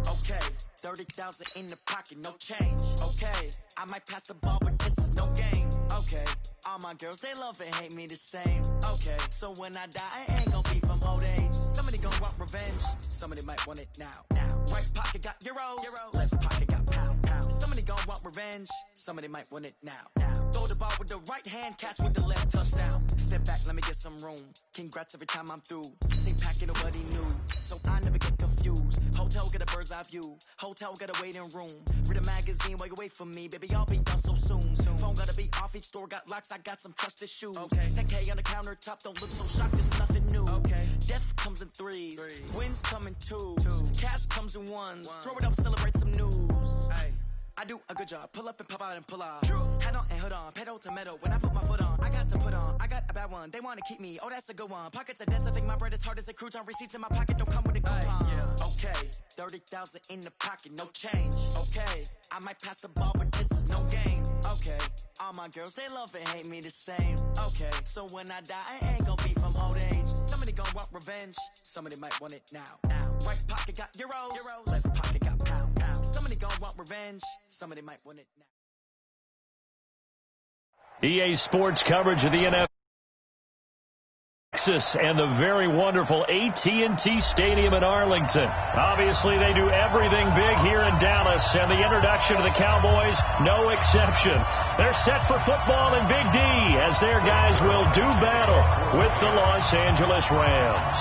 Okay, 30,000 in the pocket, no change. Okay, I might pass the ball, but this is no game. Okay, all my girls, they love and hate me the same. Okay, so when I die, I ain't gonna be from old age. Somebody gonna want revenge, somebody might want it now. Right pocket got euro, left pocket got pound. Somebody gonna want revenge, somebody might want it now. Throw the ball with the right hand, catch with the left, touchdown. Step back, let me get some room. Congrats every time I'm through. Same packet, nobody knew, so I never get confused. Hotel get a bird's eye view. Hotel get a waiting room. Read a magazine while you wait for me, baby. I'll be done so soon. Phone gotta be off. Each store got locks. I got some trusted shoes. 10K on the countertop. Don't look so shocked. It's nothing new. Death comes in threes. Wins come in twos. Cash comes in ones. Throw it up, celebrate some news. I do a good job. Pull up and pop out and pull out. Head on and hood on. Pedal to metal. When I put my foot on, I got to put on. I got a bad one. They want to keep me. Oh, that's a good one. Pockets are dense. I think my bread is hard as a crouton. Receipts in my pocket don't come with a coupon. Okay, 30,000 in the pocket, no change. Okay, I might pass the ball, but this is no game. Okay, all my girls, they love and hate me the same. Okay, so when I die, I ain't gonna be from old age. Somebody gonna want revenge. Somebody might want it now. Right pocket got euro, left pocket got pound. Somebody gonna want revenge. Somebody might want it now. EA Sports coverage of the NFL. Texas and the very wonderful AT&T Stadium in Arlington. Obviously, they do everything big here in Dallas, and the introduction to the Cowboys, no exception. They're set for football in Big D as their guys will do battle with the Los Angeles Rams.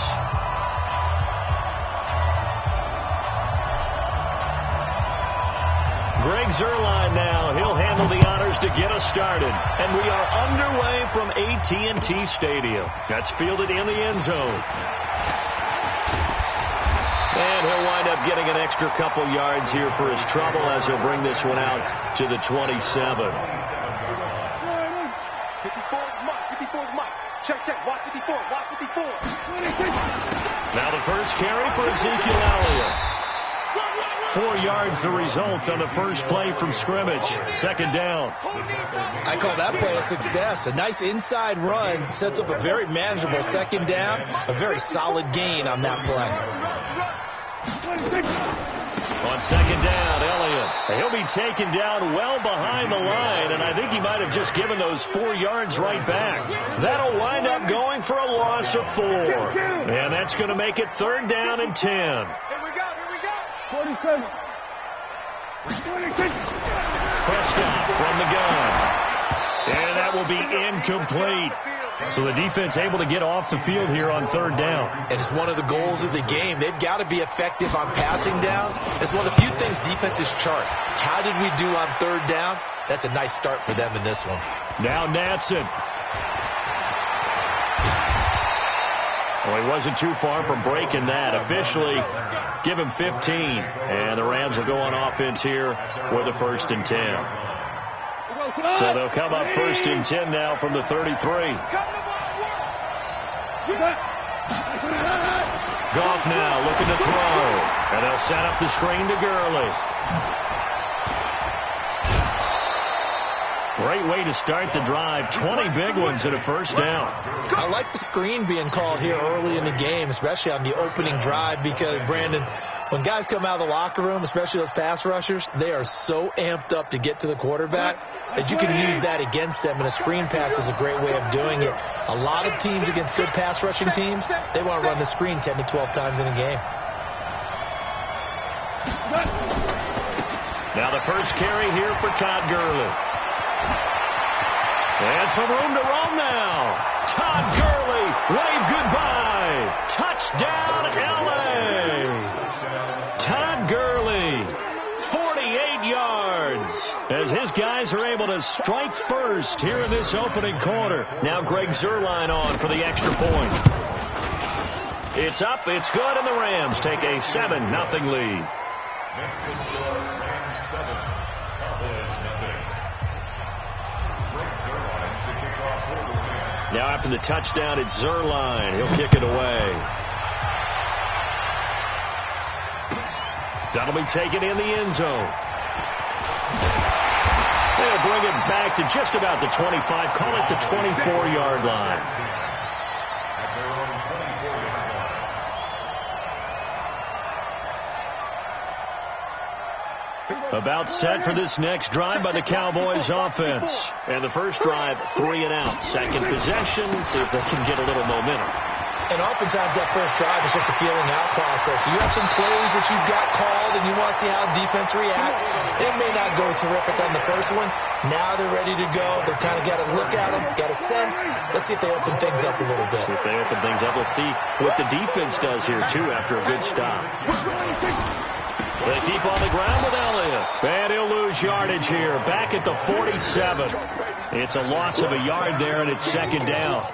Greg Zuerlein now. He'll handle the honors to get us started. And we are underway from AT&T Stadium. That's fielded in the end zone. And he'll wind up getting an extra couple yards here for his trouble as he'll bring this one out to the 27. 54 Mike. Check. Watch 54. Watch 54. Now the first carry for Ezekiel Elliott. 4 yards the result on the first play from scrimmage. Second down. I call that play a success. A nice inside run sets up a very manageable second down. A very solid gain on that play. On second down, Elliott. He'll be taken down well behind the line, and I think he might have just given those 4 yards right back. That'll wind up going for a loss of 4. And that's going to make it third down and 10. 47. Prescott from the gun. And that will be incomplete. So the defense able to get off the field here on third down. And it's one of the goals of the game. They've got to be effective on passing downs. It's one of the few things defenses chart. How did we do on third down? That's a nice start for them in this one. Now Natson. Well, he wasn't too far from breaking that. Officially, give him 15. And the Rams will go on offense here with a 1st and 10. So they'll come up 1st and 10 now from the 33. Goff now looking to throw. And they'll set up the screen to Gurley. Great way to start the drive. 20 big ones and a first down. I like the screen being called here early in the game, especially on the opening drive, because, Brandon, when guys come out of the locker room, especially those pass rushers, they are so amped up to get to the quarterback that you can use that against them, and a screen pass is a great way of doing it. A lot of teams against good pass rushing teams, they want to run the screen 10 to 12 times in a game. Now the first carry here for Todd Gurley. And some room to roam now. Todd Gurley, wave goodbye. Touchdown, L.A. Todd Gurley, 48 yards. As his guys are able to strike first here in this opening quarter. Now Greg Zuerlein on for the extra point. It's up, it's good, and the Rams take a 7-0 lead. Now after the touchdown, it's Zuerlein. He'll kick it away. That'll be taken in the end zone. They'll bring it back to just about the 25. Call it the 24-yard line. About set for this next drive by the Cowboys offense. And the first drive, 3 and out. Second possession, see if they can get a little momentum. And oftentimes that first drive is just a feeling out process. You have some plays that you've got called and you want to see how defense reacts. It may not go terrific on the first one. Now they're ready to go. They've kind of got to look at them, got a sense. Let's see if they open things up a little bit. See if they open things up. Let's see what the defense does here, too, after a good stop. They keep on the ground with Elliott. And he'll lose yardage here. Back at the 47. It's a loss of a yard there, and it's second down.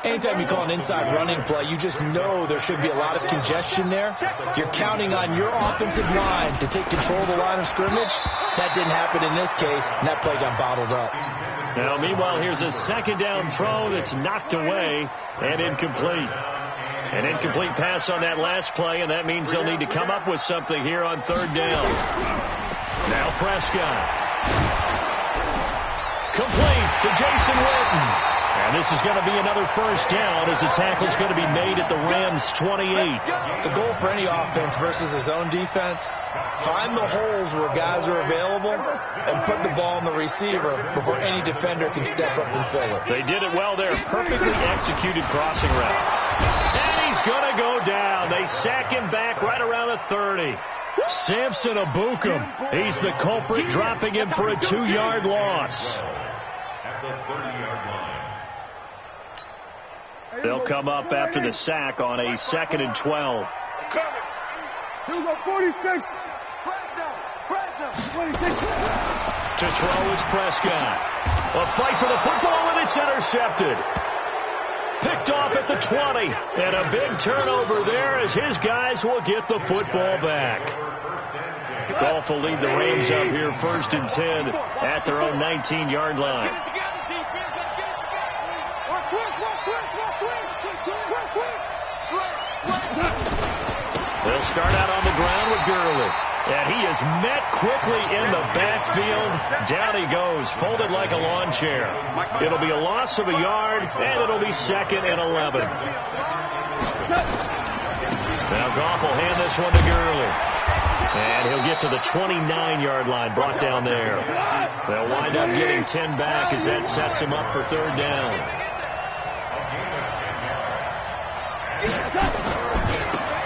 Anytime you call an inside running play, you just know there should be a lot of congestion there. You're counting on your offensive line to take control of the line of scrimmage. That didn't happen in this case, and that play got bottled up. Now, meanwhile, here's a second down throw that's knocked away and incomplete. An incomplete pass on that last play, and that means they'll need to come up with something here on third down. Now Prescott. Complete to Jason Witten. And this is going to be another first down as the tackle's going to be made at the Rams' 28. The goal for any offense versus his own defense, find the holes where guys are available and put the ball in the receiver before any defender can step up and fill it. They did it well there. Perfectly executed crossing route. And he's going to go down. They sack him back right around the 30. Samson Ebukam. He's the culprit, dropping him for a 2-yard loss. At the 30-yard line. They'll come up after the sack on a 2nd and 12. Here we go, 46. 26. To throw is Prescott. A fight for the football, and it's intercepted. Picked off at the 20. And a big turnover there as his guys will get the football back. Goff will lead the Rams up here 1st and 10 at their own 19-yard line. They'll start out on the ground with Gurley. And he is met quickly in the backfield. Down he goes, folded like a lawn chair. It'll be a loss of a yard, and it'll be 2nd and 11. Now Goff will hand this one to Gurley. And he'll get to the 29-yard line, brought down there. They'll wind up getting 10 back as that sets him up for third down.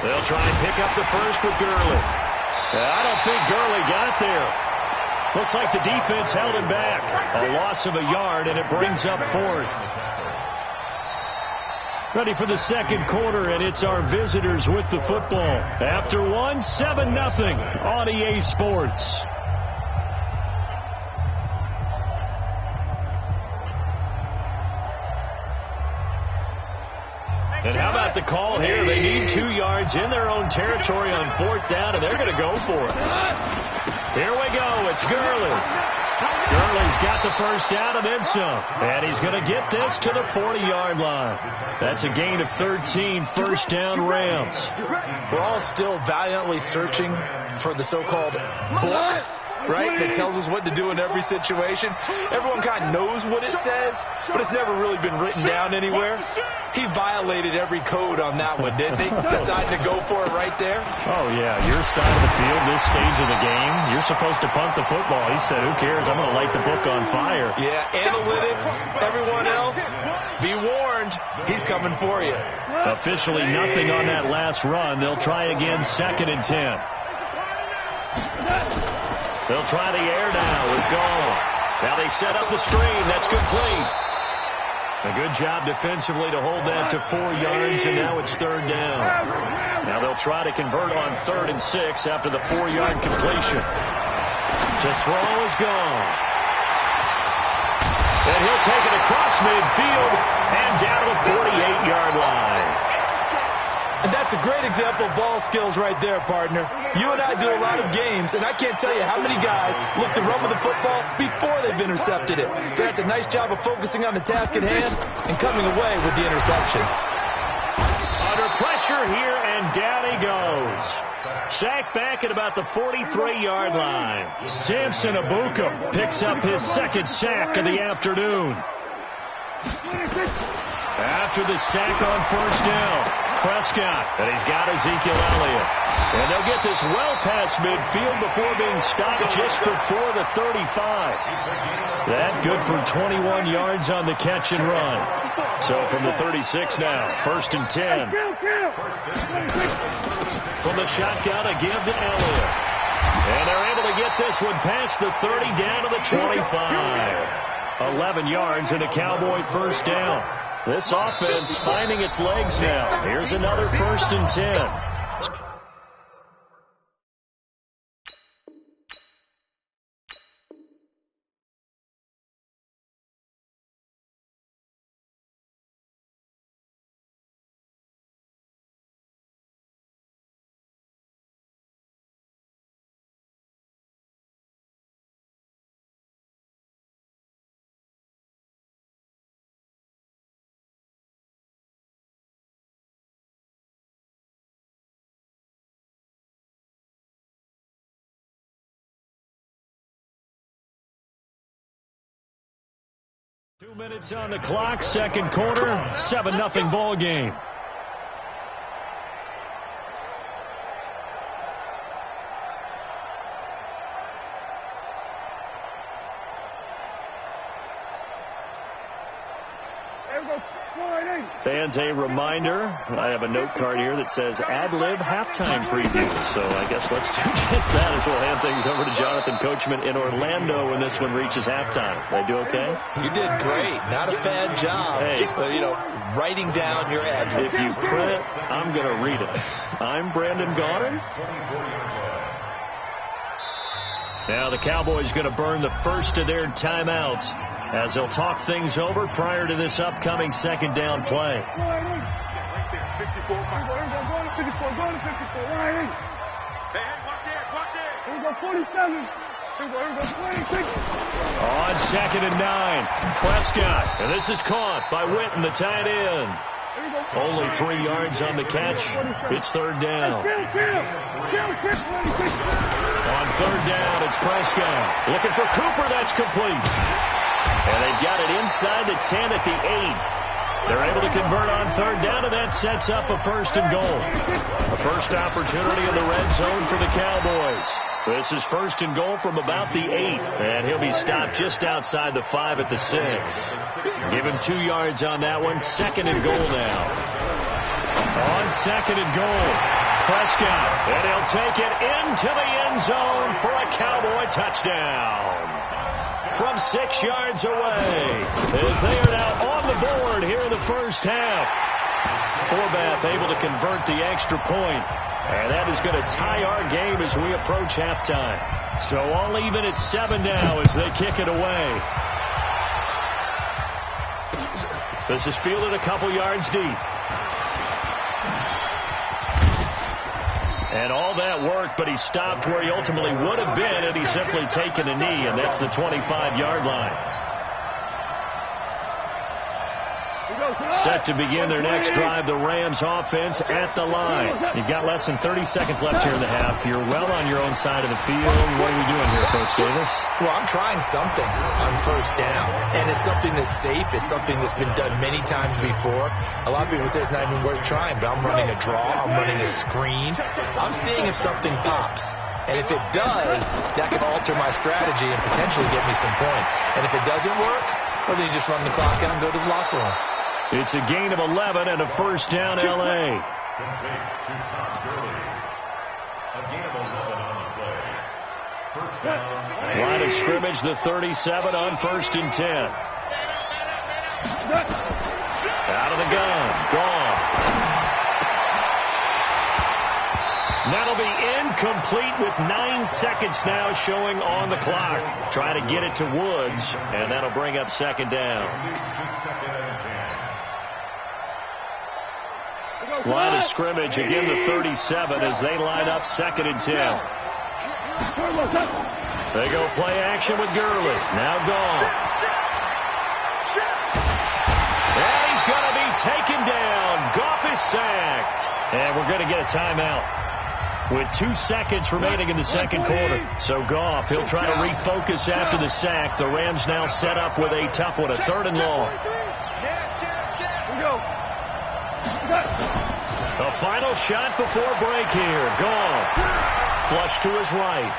They'll try and pick up the first with Gurley. I don't think Gurley got there. Looks like the defense held him back. A loss of a yard, and it brings up 4th. Ready for the second quarter, and it's our visitors with the football. After one, 7-0 on EA Sports. And how about the call here? They need 2 yards in their own territory on 4th down, and they're going to go for it. Here we go. It's Gurley. Gurley's got the first down and then some. And he's going to get this to the 40-yard line. That's a gain of 13, first down Rams. We're all still valiantly searching for the so-called book, right, that tells us what to do in every situation. Everyone kind of knows what it says, but it's never really been written down anywhere. He violated every code on that one, didn't he? Decided to go for it right there. Oh, yeah, your side of the field, this stage of the game, you're supposed to punt the football. He said, who cares? I'm going to light the book on fire. Yeah, analytics, everyone else, be warned, he's coming for you. Officially nothing on that last run. They'll try again, 2nd and 10. They'll try the air now with Goff. Now they set up the screen. That's complete. A good job defensively to hold that to 4 yards, and now it's third down. Now they'll try to convert on 3rd and 6 after the 4-yard completion. To throw is gone. And he'll take it across midfield and down to the 48-yard line. And that's a great example of ball skills right there, partner. You and I do a lot of games, and I can't tell you how many guys look to run with the football before they've intercepted it. So that's a nice job of focusing on the task at hand and coming away with the interception. Under pressure here, and down he goes. Sacked back at about the 43-yard line. Samson Ebukam picks up his 2nd sack of the afternoon. After the sack on 1st down, Prescott, and he's got Ezekiel Elliott. And they'll get this well past midfield before being stopped just before the 35. That good for 21 yards on the catch and run. So from the 36 now, 1st and 10. From the shotgun, a give to Elliott. And they're able to get this one past the 30 down to the 25. 11 yards and a Cowboy first down. This offense finding its legs now. Here's another 1st and 10. Two minutes on the clock, second quarter, 7-0 ball game. Fans, a reminder, I have a note card here that says ad-lib halftime preview. So I guess let's do just that as we'll hand things over to Jonathan Coachman in Orlando when this one reaches halftime. Did I do okay? You did great. Not a bad job. Hey, writing down your ad-lib. If you print, I'm going to read it. I'm Brandon Gaudin. Now the Cowboys going to burn the first of their timeouts as they'll talk things over prior to this upcoming second down play. On 2nd and 9, Prescott, and this is caught by Witten, the tight end. Only 3 yards on the catch. It's 3rd down. On 3rd down, it's Prescott. Looking for Cooper. That's complete. And they've got it inside the 10 at the 8. They're able to convert on 3rd down, and that sets up a 1st and goal. A first opportunity in the red zone for the Cowboys. This is 1st and goal from about the 8. And he'll be stopped just outside the 5 at the 6. Give him 2 yards on that one. 2nd and goal now. On 2nd and goal, Prescott. And he'll take it into the end zone for a Cowboy touchdown. From 6 yards away, as they are now on the board here in the first half. Forbath able to convert the extra point, and that is going to tie our game as we approach halftime. So all even at 7 now as they kick it away. This is fielded a couple yards deep. And all that work, but he stopped where he ultimately would have been had he simply taken a knee, and that's the 25-yard line. Set to begin their next drive, the Rams offense at the line. You've got less than 30 seconds left here in the half. You're well on your own side of the field. What are we doing here, Coach Davis? Well, I'm trying something on 1st down, and it's something that's safe. It's something that's been done many times before. A lot of people say it's not even worth trying, but I'm running a draw. I'm running a screen. I'm seeing if something pops. And if it does, that can alter my strategy and potentially get me some points. And if it doesn't work, well, then you just run the clock out and go to the locker room. It's a gain of 11 and a first down, L.A. Line of scrimmage, the 37 on 1st and 10. Out of the gun. Gone. That'll be incomplete with 9 seconds now showing on the clock. Try to get it to Woods, and that'll bring up 2nd down. Line of scrimmage, again the 37 as they line up 2nd and 10. They go play action with Gurley. Now gone. And he's going to be taken down. Goff is sacked. And we're going to get a timeout with 2 seconds remaining in the second quarter. So Goff, he'll try to refocus after the sack. The Rams now set up with a tough one, a 3rd and long. final shot before break here. Gone. Flush to his right.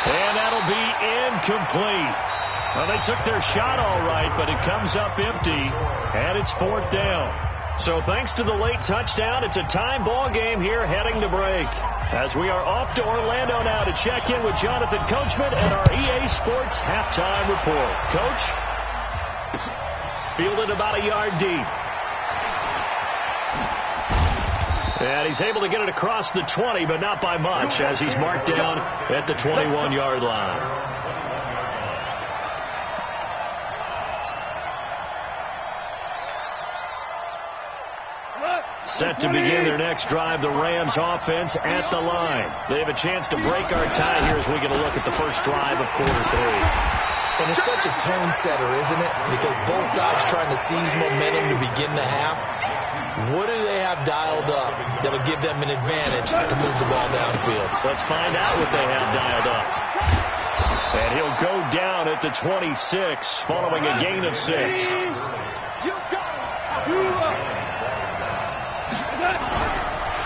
And that'll be incomplete. Well, they took their shot all right, but it comes up empty, and it's 4th down. So thanks to the late touchdown, it's a tie ball game here heading to break. As we are off to Orlando now to check in with Jonathan Coachman and our EA Sports halftime report. Coach? Fielded about a yard deep. And he's able to get it across the 20, but not by much, as he's marked down at the 21-yard line. Set to begin their next drive, the Rams offense at the line. They have a chance to break our tie here as we get a look at the first drive of quarter 3. And it's such a tone setter, isn't it? Because both sides trying to seize momentum to begin the half. What do they have dialed up that'll give them an advantage to move the ball downfield? Let's find out what they have dialed up. And he'll go down at the 26 following a gain of 6.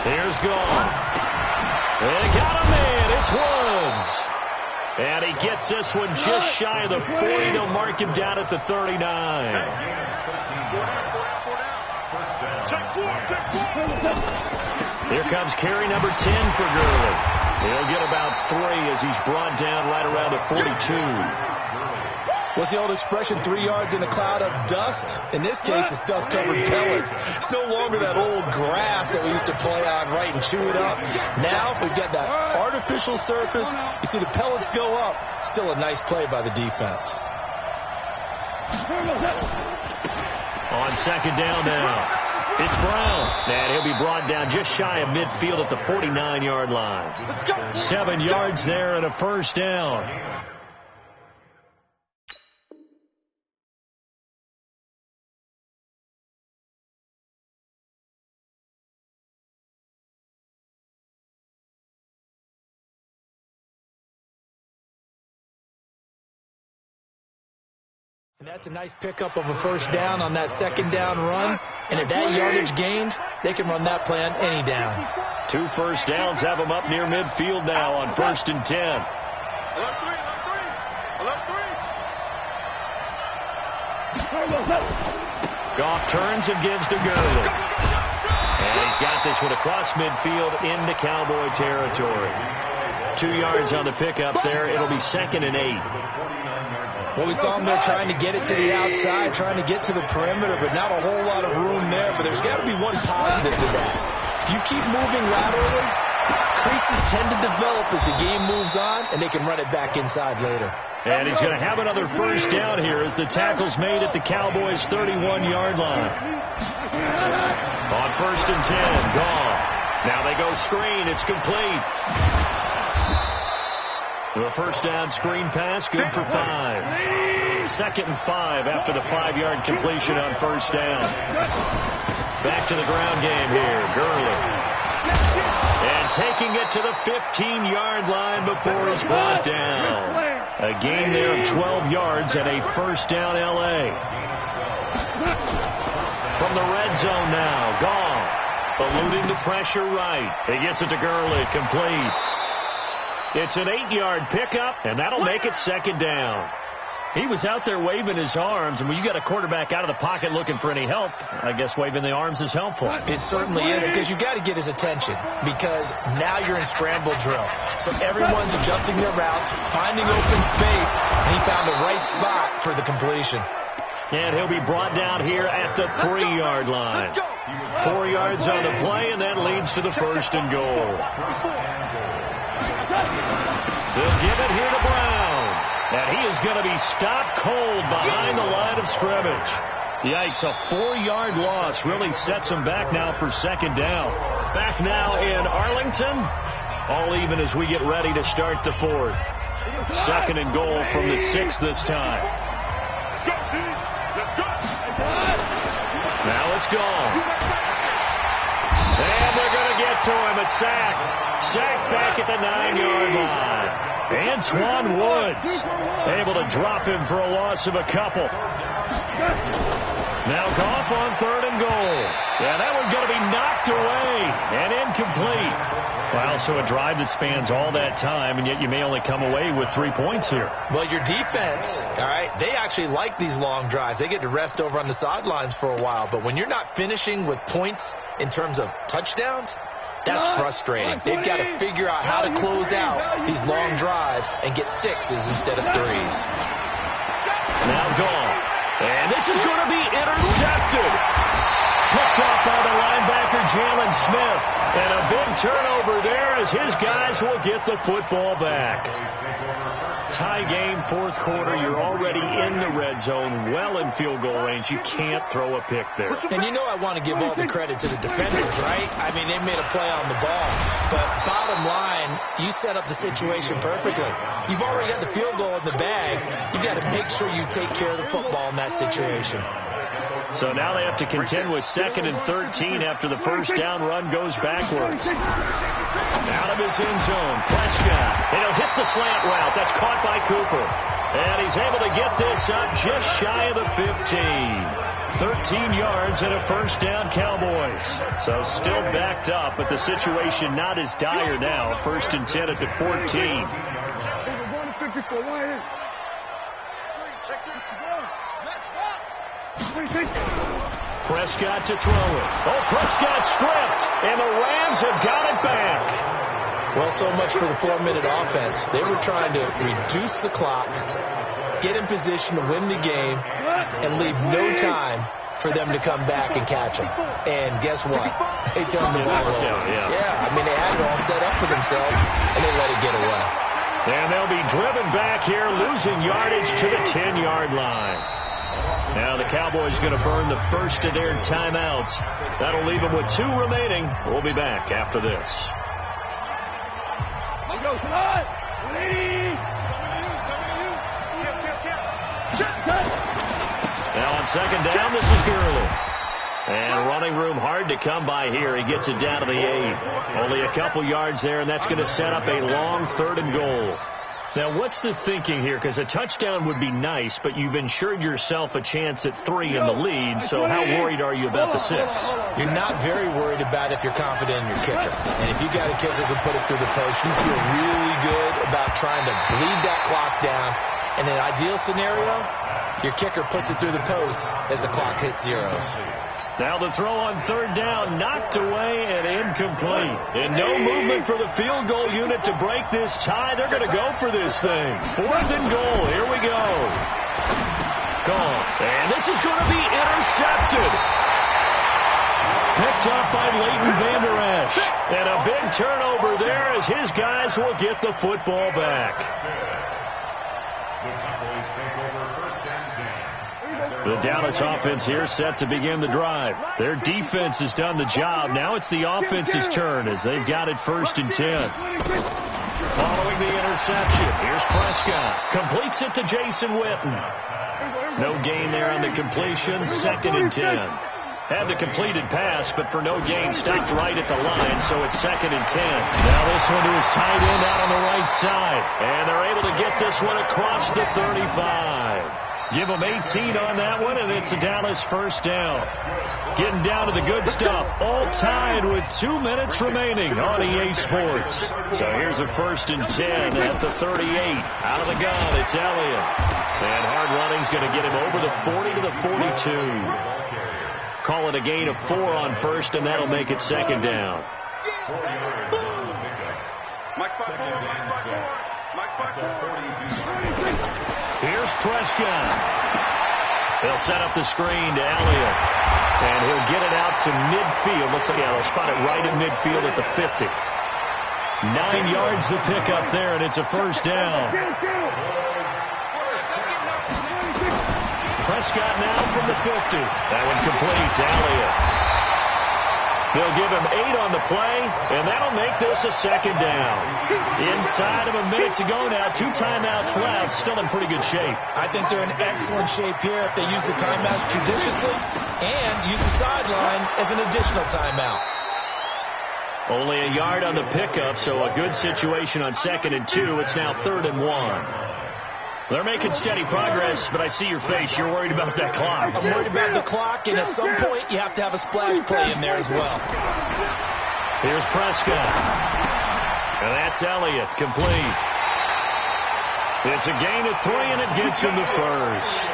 Here's gone. They got him in. It's Woods. And he gets this one just shy of the 40. They'll mark him down at the 39. Here comes carry number 10 for Gurley. He'll get about 3 as he's brought down right around the 42. What's the old expression, 3 yards in a cloud of dust? In this case, it's dust-covered pellets. It's no longer that old grass that we used to play on, right, and chew it up. Now we've got that artificial surface. You see the pellets go up. Still a nice play by the defense. On second down now. It's Brown. And he'll be brought down just shy of midfield at the 49-yard line. 7 yards there and a first down. And that's a nice pickup of a first down on that second down run. And if that yardage gained, they can run that play on any down. 2 first downs have them up near midfield now on 1st and 10. Goff turns and gives to Gurley. And he's got this one across midfield into Cowboy territory. 2 yards on the pickup there. It'll be 2nd and 8. Well, we saw him there trying to get it to the outside, trying to get to the perimeter, but not a whole lot of room there. But there's got to be one positive to that. If you keep moving laterally, creases tend to develop as the game moves on, and they can run it back inside later. And he's going to have another first down here as the tackle's made at the Cowboys' 31-yard line. On 1st and 10, gone. Now they go screen. It's complete. The first down screen pass, good for 5. 2nd and 5 after the 5-yard completion on first down. Back to the ground game here. Gurley. And taking it to the 15-yard line before he's brought down. A gain there of 12 yards and a first down L.A. From the red zone now, Goff. Eluding the pressure right. He gets it to Gurley, complete. It's an 8-yard pickup, and that'll make it 2nd down. He was out there waving his arms, and when you got a quarterback out of the pocket looking for any help, I guess waving the arms is helpful. It certainly is, because you got to get his attention, because now you're in scramble drill. So everyone's adjusting their routes, finding open space, and he found the right spot for the completion. And he'll be brought down here at the 3-yard line. 4 yards on the play, and that leads to the 1st and goal. They'll give it here to Brown. And he is going to be stopped cold behind the line of scrimmage. Yikes, a 4-yard loss really sets him back now for 2nd down. Back now in Arlington. All even as we get ready to start the 4th. 2nd and goal from the 6 this time. Now it's gone. And they're going to get to him. A sack. Sack back at the 9-yard line. Antoine Woods able to drop him for a loss of a couple. Now Goff on 3rd and goal. Yeah, that one's going to be knocked away and incomplete. Wow, so a drive that spans all that time, and yet you may only come away with 3 points here. Well, your defense, all right, they actually like these long drives. They get to rest over on the sidelines for a while. But when you're not finishing with points in terms of touchdowns, that's frustrating. They've got to figure out how to close out these long drives and get 6s instead of 3s. Now Goff. And this is going to be intercepted. Picked off by the linebacker, Jalen Smith. And a big turnover there as his guys will get the football back. Tie game, 4th quarter. You're already in the red zone, well in field goal range. You can't throw a pick there. And you know I want to give all the credit to the defenders, right? I mean, they made a play on the ball. But bottom line, you set up the situation perfectly. You've already got the field goal in the bag. You've got to make sure you take care of the football in that situation. So now they have to contend with 2nd and 13 after the first down run goes backwards. Out of his end zone, Prescott. And he'll hit the slant route. That's caught by Cooper. And he's able to get this up just shy of the 15. 13 yards and a first down, Cowboys. So still backed up, but the situation not as dire now. 1st and 10 at the 14. Prescott to throw it. Oh, Prescott stripped, and the Rams have got it back. Well, so much for the 4-minute offense. They were trying to reduce the clock, get in position to win the game, and leave no time for them to come back and catch them. And guess what? They turned the ball over. Yeah, I mean, they had it all set up for themselves, and they let it get away. And they'll be driven back here, losing yardage to the 10-yard line. Now the Cowboys going to burn the first of their timeouts. That'll leave them with 2 remaining. We'll be back after this. Now on 2nd down, this is Gurley. And running room hard to come by here. He gets it down to the 8. Only a couple yards there, and that's going to set up a long 3rd and goal. Now, what's the thinking here? Because a touchdown would be nice, but you've ensured yourself a chance at 3 in the lead, so how worried are you about the 6? You're not very worried about if you're confident in your kicker. And if you got a kicker who can put it through the post, you feel really good about trying to bleed that clock down. In an ideal scenario, your kicker puts it through the post as the clock hits zeros. Now the throw on 3rd down, knocked away and incomplete. And no movement for the field goal unit to break this tie. They're going to go for this thing. 4th and goal. Here we go. Gone. And this is going to be intercepted. Picked up by Leighton Vander Esch. And a big turnover there as his guys will get the football back. The Dallas offense here set to begin the drive. Their defense has done the job. Now it's the offense's turn as they've got it 1st and 10. Following the interception, here's Prescott. Completes it to Jason Witten. No gain there on the completion. 2nd and 10. Had the completed pass, but for no gain, stopped right at the line, so it's 2nd and 10. Now this one to his tight end out on the right side. And they're able to get this one across the 35. Give them 18 on that one, and it's a Dallas first down. Getting down to the good stuff. All tied with 2 minutes remaining on EA Sports. So here's a 1st and 10 at the 38. Out of the gun, it's Elliott. And hard running's going to get him over the 40 to the 42. Call it a gain of 4 on 1st, and that'll make it 2nd down. Here's Prescott. They'll set up the screen to Elliott. And he'll get it out to midfield. Looks like, they'll spot it right at midfield at the 50. 9 yards to pick up there, and it's a first down. Prescott now from the 50. That one complete to Elliott. They'll give him 8 on the play, and that'll make this a 2nd down. Inside of a minute to go now, 2 timeouts left, still in pretty good shape. I think they're in excellent shape here if they use the timeouts judiciously and use the sideline as an additional timeout. Only a yard on the pickup, so a good situation on 2nd and 2. It's now 3rd and 1. They're making steady progress, but I see your face. You're worried about that clock. I'm worried about the clock, and at some point, you have to have a splash play in there as well. Here's Prescott. And that's Elliott, complete. It's a gain of 3, and it gets him the first.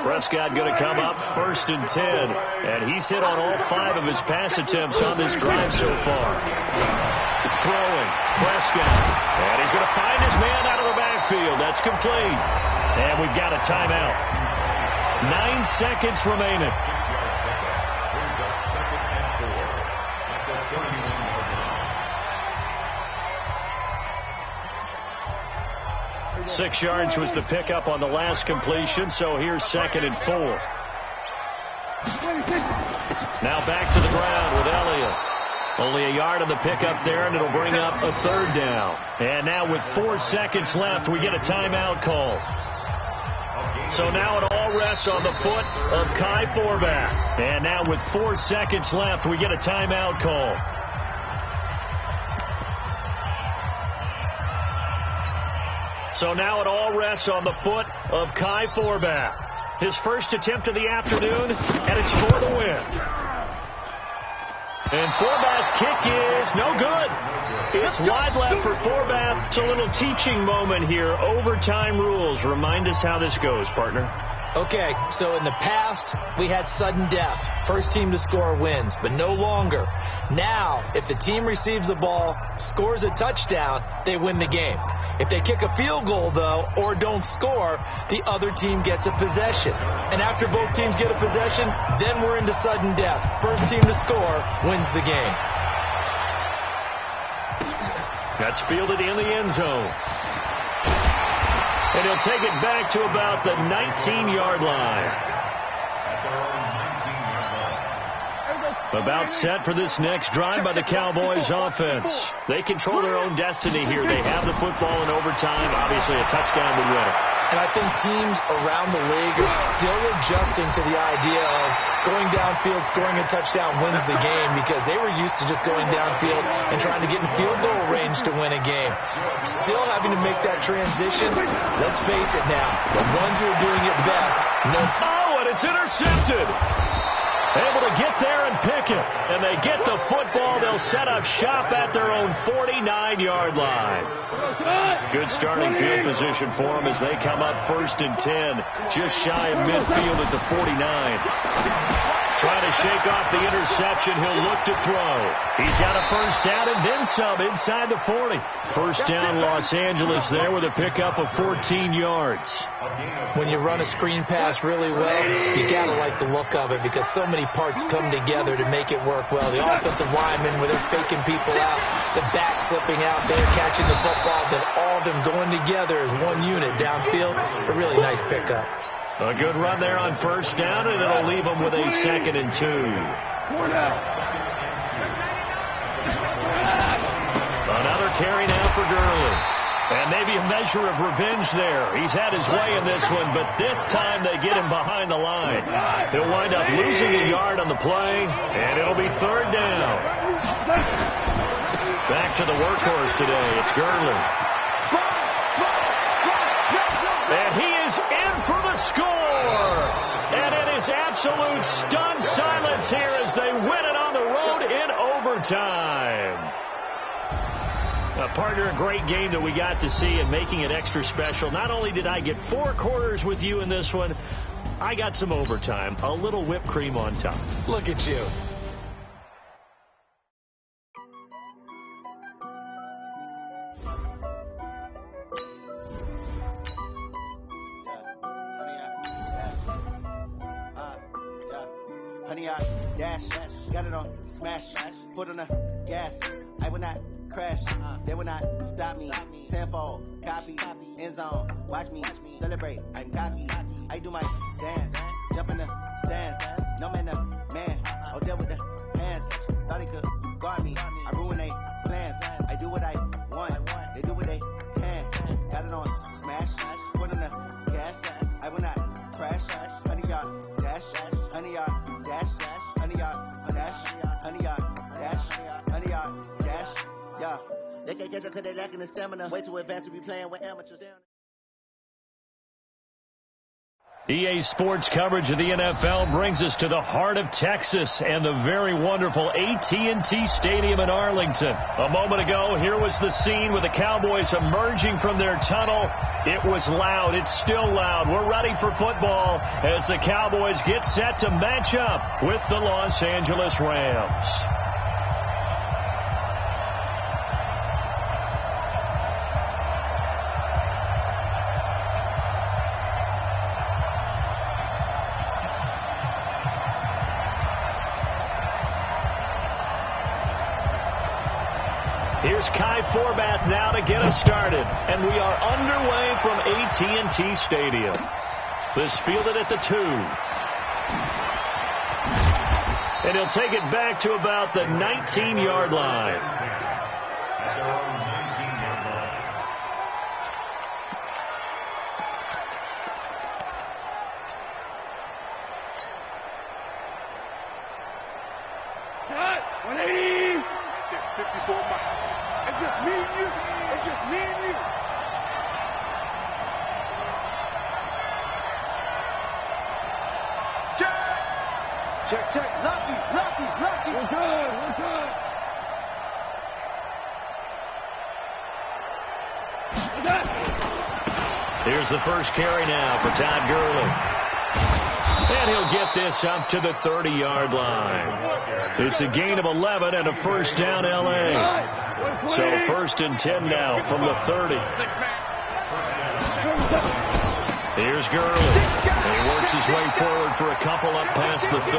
Prescott going to come up 1st and 10, and he's hit on all 5 of his pass attempts on this drive so far. Throwing, Prescott, and he's going to find his man out of the backfield. That's complete, and we've got a timeout. 9 seconds remaining. 6 yards was the pickup on the last completion, so here's 2nd and 4. Now back to the ground with Elliott. Only a yard on the pickup there, and it'll bring up a 3rd down. And now with 4 seconds left, we get a timeout call. So now it all rests on the foot of Kai Forbath. And now with 4 seconds left, we get a timeout call. So now it all rests on the foot of Kai Forbath. His first attempt of the afternoon, and it's for the win. And Forbath's kick is no good. It's wide left for Forbath. It's a little teaching moment here. Overtime rules. Remind us how this goes, partner. Okay, so in the past, we had sudden death. First team to score wins, but no longer. Now, if the team receives the ball, scores a touchdown, they win the game. If they kick a field goal, though, or don't score, the other team gets a possession. And after both teams get a possession, then we're into sudden death. First team to score wins the game. That's fielded in the end zone. And he'll take it back to about the 19-yard line. About set for this next drive by the Cowboys offense. They control their own destiny here. They have the football in overtime. Obviously, a touchdown would win it. And I think teams around the league are still adjusting to the idea of going downfield, scoring a touchdown wins the game, because they were used to just going downfield and trying to get in field goal range to win a game. Still having to make that transition. Let's face it now, the ones who are doing it best know. Oh, and it's intercepted. Able to get there and pick it. And they get the football. They'll set up shop at their own 49-yard line. Good starting field position for them as they come up 1st and 10. Just shy of midfield at the 49. Trying to shake off the interception. He'll look to throw. He's got a first down and then some inside the 40. First down, Los Angeles there with a pickup of 14 yards. When you run a screen pass really well, you got to like the look of it, because so many parts come together to make it work well. The offensive linemen, where they're faking people out, the back slipping out there, catching the football, then all of them going together as one unit downfield. A really nice pickup. A good run there on first down, and it'll leave them with a 2nd and 2. Another carry now for Gurley. And maybe a measure of revenge there. He's had his way in this one, but this time they get him behind the line. He'll wind up losing a yard on the play, and it'll be 3rd down. Back to the workhorse today. It's Gurley. And he is in for the score. And it is absolute stunned silence here as they win it on the road in overtime. Partner, a great game that we got to see, and making it extra special. Not only did I get 4 quarters with you in this one, I got some overtime. A little whipped cream on top. Look at you. Honey, I dash, got it on smash, foot on the gas. I will not crash, they will not stop me. Tenfold, copy, end zone, watch me celebrate. I'm cocky, I do my dance, jump in the stands. No man, the man, oh, deal with the hands. Thought he could guard me, I ruin they plans. I do what I want, they do what they can. Got it on smash, foot on the gas. I will not crash, honey, y'all dash, honey, y'all dash, honey, y'all dash, honey, y'all dash, honey, y'all dash. Yeah, they can't catch up because they lacking the stamina. Way too advanced to be playing with amateurs. EA Sports coverage of the NFL brings us to the heart of Texas and the very wonderful AT&T Stadium in Arlington. A moment ago, here was the scene with the Cowboys emerging from their tunnel. It was loud. It's still loud. We're ready for football as the Cowboys get set to match up with the Los Angeles Rams. Here's Kai Forbath now to get us started. And we are underway from AT&T Stadium. This fielded at the 2. And he'll take it back to about the 19-yard line. Cut! 180! 54 miles. It's just me and you. It's just me and you. Check, check. Lucky. We're good. Here's the first carry now for Todd Gurley. And he'll get this up to the 30-yard line. It's a gain of 11 and a first down, L.A. So first and 10 now from the 30. Here's Gurley. And he works his way forward for a couple up past the 30.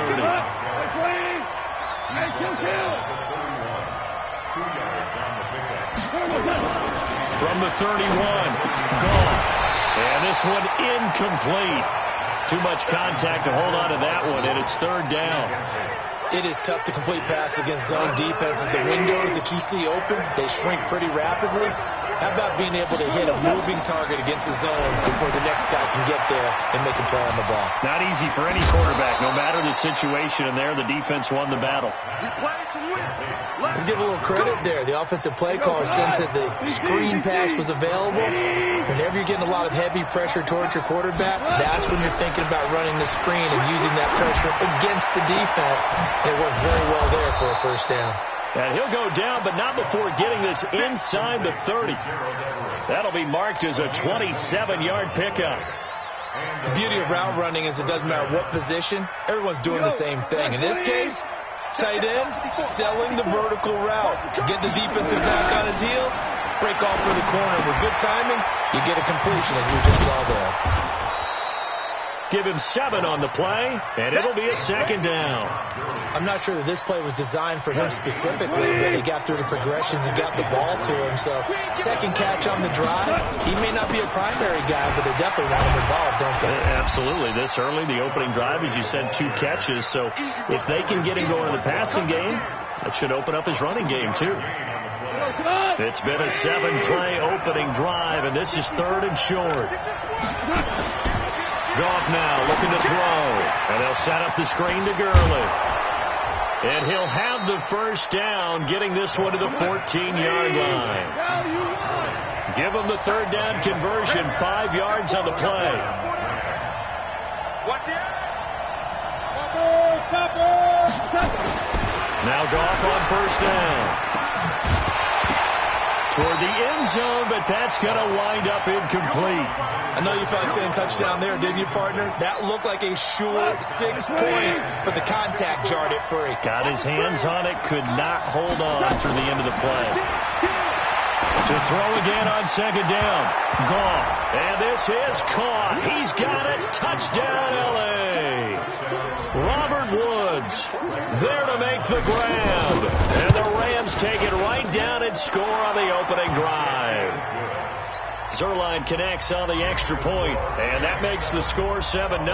From the 31, gone. And this one incomplete. Too much contact to hold on to that one, and it's third down. It is tough to complete passes against zone defenses. The windows that you see open, they shrink pretty rapidly. How about being able to hit a moving target against the zone before the next guy can get there and make a play on the ball? Not easy for any quarterback, no matter the situation, and there the defense won the battle. Let's give a little credit there. The offensive play caller sensed that the screen pass was available. Whenever you're getting a lot of heavy pressure towards your quarterback, that's when you're thinking about running the screen and using that pressure against the defense. It worked very well there for a first down. And he'll go down, but not before getting this inside the 30. That'll be marked as a 27-yard pickup. The beauty of route running is it doesn't matter what position, everyone's doing the same thing. In this case, tight end, selling the vertical route. Get the defensive back on his heels, break off for the corner. With good timing, you get a completion, as we just saw there. Give him 7 on the play, and it'll be a second down. I'm not sure that this play was designed for him specifically, but he got through the progressions and got the ball to him. So, second catch on the drive. He may not be a primary guy, but they definitely want him involved, don't they? Absolutely. This early, the opening drive, as you said, 2 catches. So, if they can get him going in the passing game, that should open up his running game, too. It's been a 7-play opening drive, and this is third and short. Goff now looking to throw, and they'll set up the screen to Gurley. And he'll have the first down, getting this one to the 14-yard line. Give him the third down conversion, 5 yards on the play. Now Goff on first down. Toward the end zone, but that's going to wind up incomplete. I know you felt like saying touchdown there, didn't you, partner? That looked like a short 6 points, but the contact jarred it free. Got his hands on it, could not hold on through the end of the play. To throw again on second down. Goff. And this is caught. He's got it. Touchdown, L.A. Robert Woods there to make the grab. And the Rams take it right down and score on the opening drive. Zerline connects on the extra point, and that makes the score 7-0.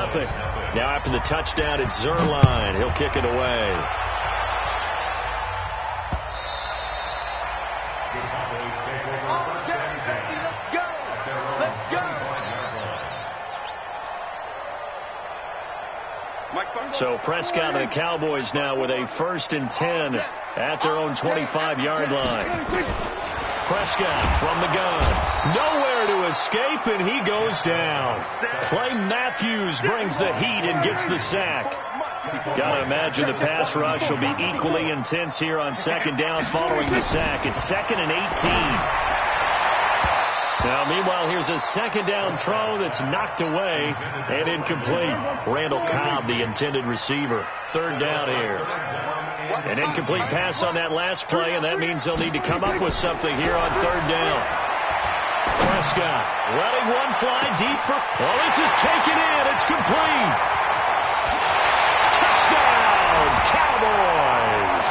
Now after the touchdown, it's Zerline. He'll kick it away. So Prescott and the Cowboys now with a 1st and 10 at their own 25-yard line. Prescott from the gun. Nowhere to escape, and he goes down. Clay Matthews brings the heat and gets the sack. Got to imagine the pass rush will be equally intense here on second down following the sack. It's 2nd and 18. Now, meanwhile, here's a second down throw that's knocked away and incomplete. Randall Cobb, the intended receiver. Third down here. An incomplete pass on that last play, and that means they'll need to come up with something here on third down. Prescott letting one fly deep for... Well, this is taken in. It's complete. Touchdown, Cowboys.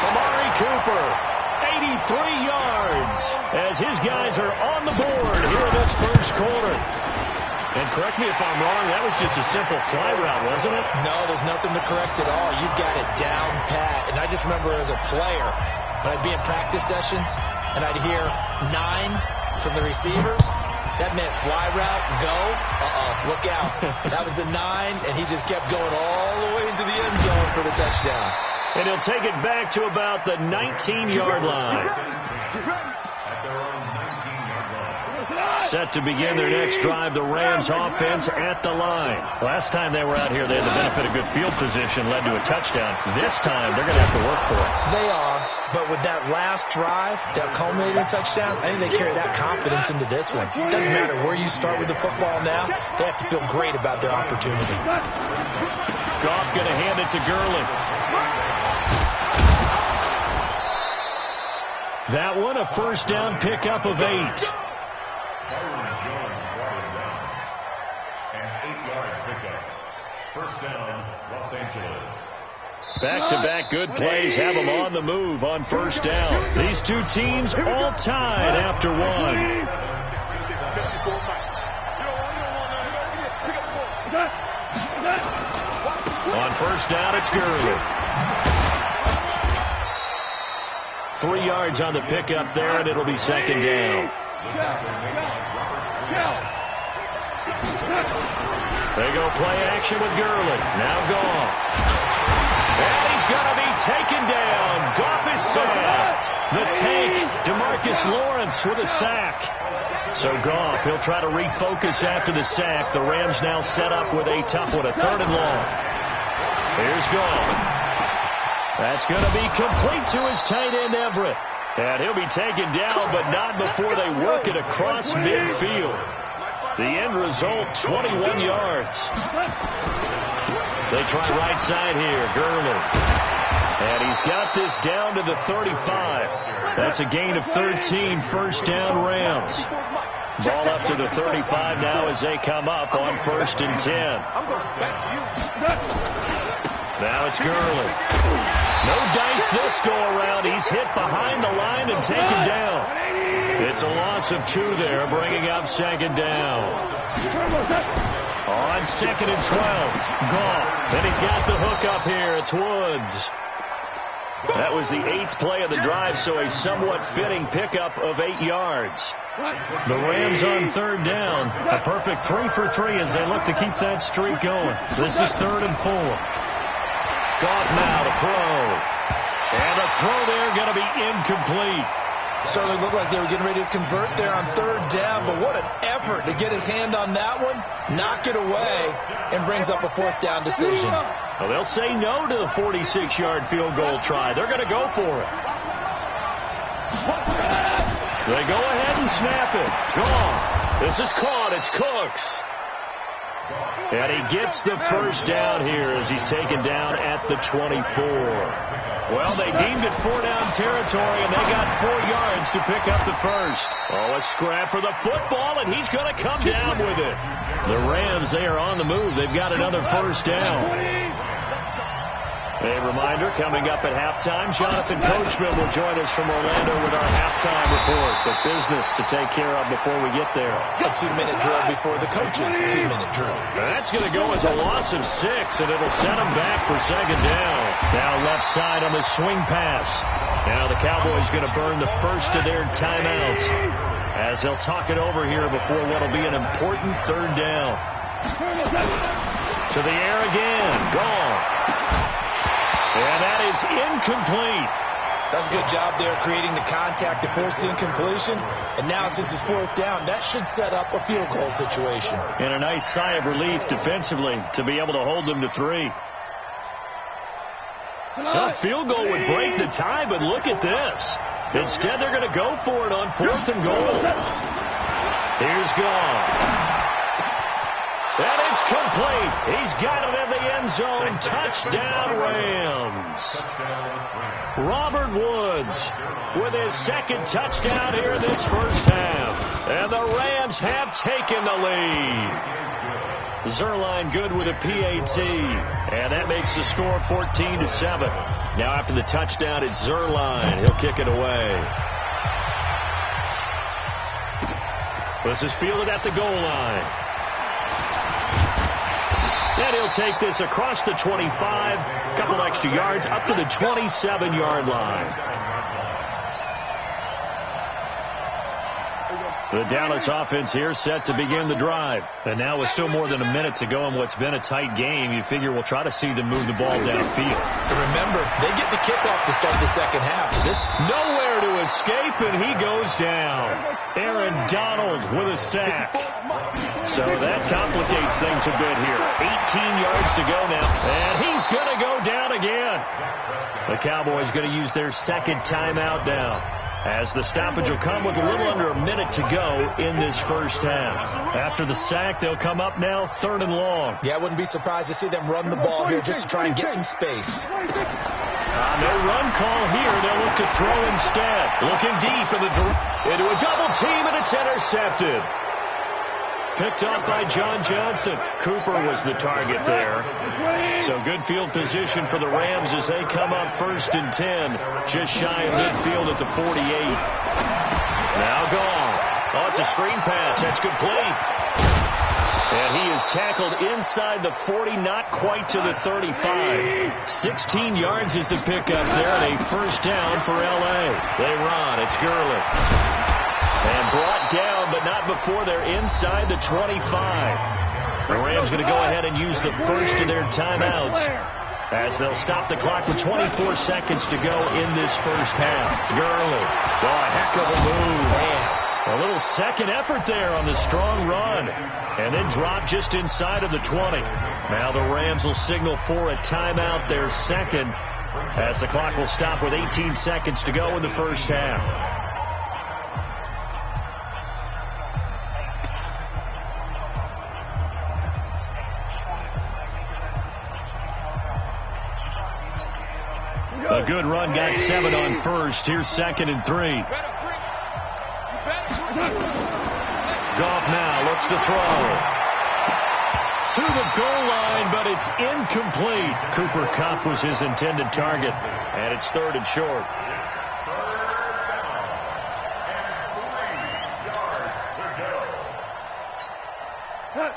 Amari Cooper, 83 yards, as his guys are on the board here in this first quarter. And correct me if I'm wrong, that was just a simple fly route, wasn't it? No, there's nothing to correct at all. You've got it down pat. And I just remember as a player, when I'd be in practice sessions, and I'd hear 9 from the receivers, that meant fly route, go, look out. That was the 9, and he just kept going all the way into the end zone for the touchdown. And he'll take it back to about the 19-yard line. Set to begin their next drive, the Rams offense at the line. Last time they were out here, they had the benefit of good field position, led to a touchdown. This time, they're going to have to work for it. They are, but with that last drive, that culminating touchdown, I think they carry that confidence into this one. It doesn't matter where you start with the football now. They have to feel great about their opportunity. Goff going to hand it to Gurley. That one, a first down pickup of 8. First down, Los Angeles. Back-to-back good plays have them on the move on first down. These two teams all tied after one. On first down, it's Gurley. 3 yards on the pickup there, and it'll be second down. They go play action with Gurley. Now Goff. And he's going to be taken down. Goff is sacked. The tank, DeMarcus Lawrence with a sack. So Goff, he'll try to refocus after the sack. The Rams now set up with a tough one, a 3rd and long. Here's Goff. That's going to be complete to his tight end, Everett. And he'll be taken down, but not before they work it across midfield. The end result, 21 yards. They try right side here, Gurley. And he's got this down to the 35. That's a gain of 13, first down Rams. Ball up to the 35 now as they come up on 1st and 10. Now it's Gurley. No dice this go around. He's hit behind the line and taken down. It's a loss of 2 there, bringing up second down. On 2nd and 12, Goff. Then he's got the hook up here. It's Woods. That was the 8th play of the drive, so a somewhat fitting pickup of 8 yards. The Rams on 3rd down. A perfect 3 for 3 as they look to keep that streak going. This is 3rd and 4. Goff now to throw. And the throw there going to be incomplete. Certainly looked like they were getting ready to convert there on 3rd down, but what an effort to get his hand on that one, knock it away, and brings up a 4th down decision. Well, they'll say no to the 46-yard field goal try. They're going to go for it. They go ahead and snap it. Gone. This is caught. It's Cooks. And he gets the first down here as he's taken down at the 24. Well, they deemed it 4-down territory, and they got 4 yards to pick up the first. Oh, a scrap for the football, and he's going to come down with it. The Rams, they are on the move. They've got another first down. A reminder, coming up at halftime, Jonathan Coachman will join us from Orlando with our halftime report. But business to take care of before we get there. A 2-minute drill before the coaches' 2-minute drill. That's going to go as a loss of 6, and it'll set them back for second down. Now left side on the swing pass. Now the Cowboys going to burn the first of their timeouts as they'll talk it over here before what will be an important 3rd down. To the air again. Gone. And that is incomplete. That's a good job there creating the contact to force the incompletion. And now since it's fourth down, that should set up a field goal situation. And a nice sigh of relief defensively to be able to hold them to 3. A field goal would break the tie, but look at this. Instead, they're going to go for it on 4th and goal. Here's gone. And it's complete. He's got it in the end zone. Touchdown, Rams. Robert Woods with his second touchdown here in this first half. And the Rams have taken the lead. Zerline good with a PAT. And that makes the score 14-7. Now after the touchdown, it's Zerline. He'll kick it away. This is fielded at the goal line. And he'll take this across the 25, a couple extra yards, up to the 27-yard line. The Dallas offense here set to begin the drive. And now with still more than a minute to go in what's been a tight game, you figure we'll try to see them move the ball downfield. Remember, they get the kickoff to start the second half. So this nowhere to escape, and he goes down. Aaron Donald with a sack. So that complicates things a bit here. 18 yards to go now, and he's going to go down again. The Cowboys going to use their second timeout now, as the stoppage will come with a little under a minute to go in this first half. After the sack, they'll come up now 3rd and long. Yeah, I wouldn't be surprised to see them run the ball here just to try and get some space. No run call here. They'll look to throw instead. Looking deep into a double team, and it's intercepted. Picked off by John Johnson. Cooper was the target there. So good field position for the Rams as they come up 1st and 10. Just shy of midfield at the 48. Now gone. Oh, it's a screen pass. That's complete. And he is tackled inside the 40, not quite to the 35. 16 yards is the pickup there, and a first down for L.A. They run. It's Gurley. And brought down, but not before they're inside the 25. The Rams going to go ahead and use the first of their timeouts, as they'll stop the clock with 24 seconds to go in this first half. Gurley. Oh, a heck of a move. Man. A little second effort there on the strong run. And then drop just inside of the 20. Now the Rams will signal for a timeout, their second, as the clock will stop with 18 seconds to go in the first half. A good run, got 7 on first. Here's 2nd and 3. Goff now looks to throw. To the goal line, but it's incomplete. Cooper Kupp was his intended target, and it's 3rd and short.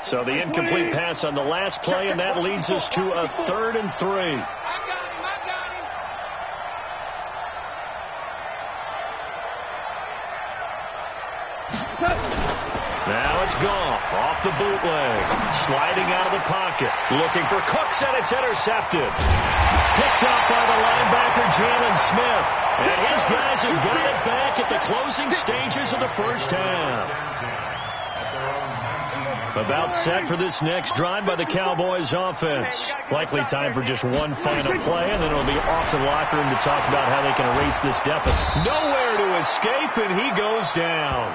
So the incomplete pass on the last play, and that leads us to a 3rd and 3. Now it's Goff off the bootleg, sliding out of the pocket, looking for Cooks, and it's intercepted. Picked up by the linebacker Jalen Smith, and his guys have got it back at the closing stages of the first half. About set for this next drive by the Cowboys offense. Likely time for just one final play, and then it'll be off to the locker room to talk about how they can erase this deficit. Nowhere to escape, and he goes down.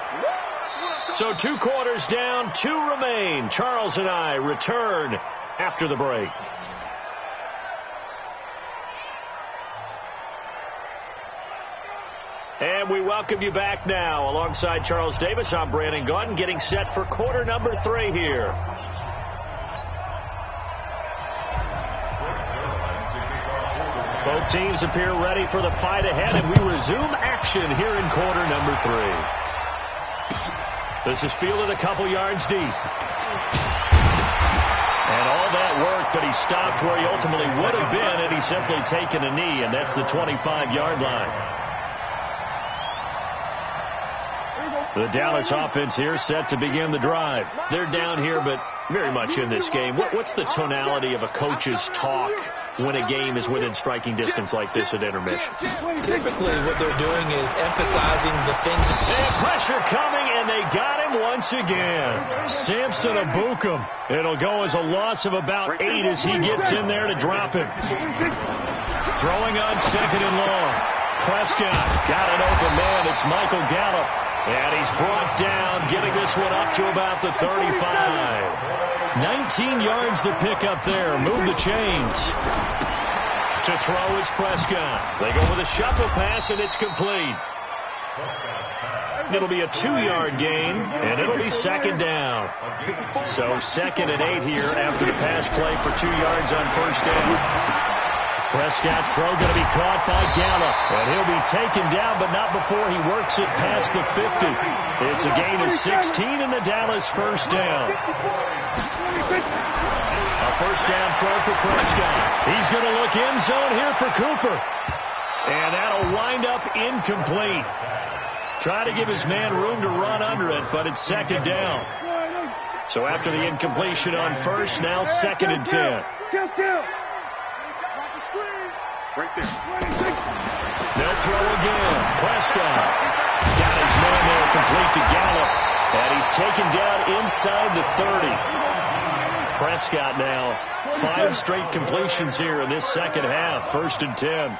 So 2 quarters down, 2 remain. Charles and I return after the break. And we welcome you back now. Alongside Charles Davis, I'm Brandon Gaudin, getting set for quarter number 3 here. Both teams appear ready for the fight ahead, and we resume action here in quarter number 3. This is fielded a couple yards deep. And all that work, but he stopped where he ultimately would have been had he simply taken a knee, and that's the 25-yard line. The Dallas offense here set to begin the drive. They're down here, but very much in this game. What's the tonality of a coach's talk when a game is within striking distance like this at intermission? Typically, what they're doing is emphasizing the things. And pressure coming, and they got him once again. Samson Abukum. It'll go as a loss of about 8 as he gets in there to drop him. Throwing on 2nd and long. Prescott got an open man. It's Michael Gallup. And he's brought down, getting this one up to about the 35. 19 yards to pick up there. Move the chains. To throw is Prescott. They go with a shuffle pass, and it's complete. It'll be a 2-yard gain, and it'll be 2nd down. So 2nd and 8 here after the pass play for 2 yards on 1st down. Prescott's throw going to be caught by Gallup, and he'll be taken down, but not before he works it past the 50. It's a gain of 16 in the Dallas 1st down. A 1st down throw for Prescott. He's going to look end zone here for Cooper, and that'll wind up incomplete. Try to give his man room to run under it, but it's 2nd down. So after the incompletion on 1st, now 2nd and 10. Right there. They'll throw again. Prescott got his man there complete to Gallup, and he's taken down inside the 30. Prescott now 5 straight completions here in this 2nd half. 1st and 10.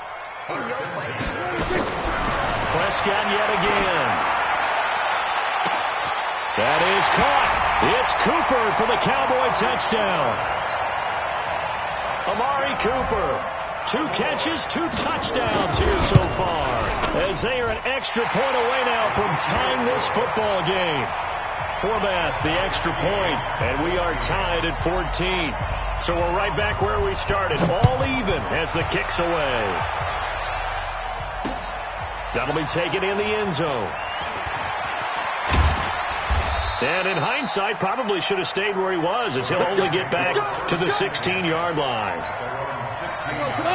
Prescott yet again. That is caught. It's Cooper for the Cowboy touchdown. Amari Cooper. 2 catches, 2 touchdowns here so far, as they are an extra point away now from tying this football game. Forbath, the extra point, and we are tied at 14. So we're right back where we started, all even as the kick's away. That'll be taken in the end zone. And in hindsight, probably should have stayed where he was, as he'll only get back to the 16-yard line.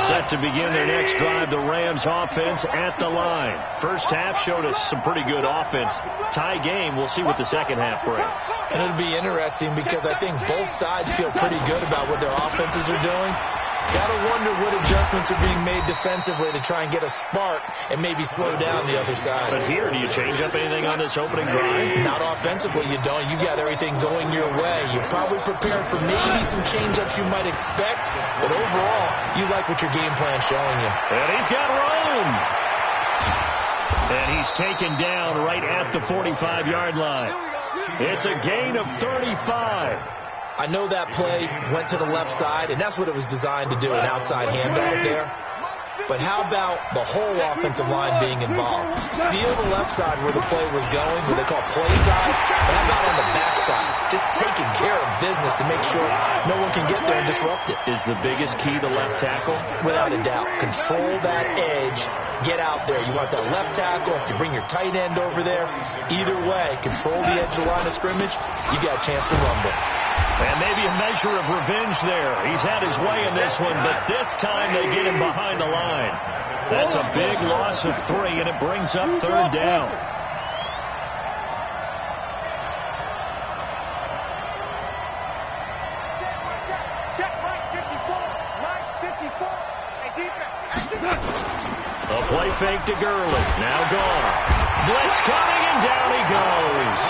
Set to begin their next drive, the Rams offense at the line. 1st half showed us some pretty good offense. Tie game, we'll see what the 2nd half brings. And it'll be interesting because I think both sides feel pretty good about what their offenses are doing. Gotta wonder what adjustments are being made defensively to try and get a spark and maybe slow down the other side. But here, do you change up anything on this opening drive? Not offensively, you don't. You got everything going your way. You're probably prepared for maybe some change-ups you might expect, but overall, you like what your game plan's showing you. And he's got room. And he's taken down right at the 45-yard line. It's a gain of 35. I know that play went to the left side, and that's what it was designed to do, an outside handoff there. But how about the whole offensive line being involved? Seal the left side where the play was going, what they call play side, but how about on the back side? Just taking care of business to make sure no one can get there and disrupt it. Is the biggest key the left tackle? Without a doubt. Control that edge. Get out there. You want that left tackle. If you bring your tight end over there, either way, control the edge of the line of scrimmage, you got a chance to rumble. And maybe a measure of revenge there. He's had his way in this one, but this time they get him behind the line. That's a big loss of 3, and it brings up 3rd down. A play fake to Gurley. Now gone. Blitz coming, and down he goes.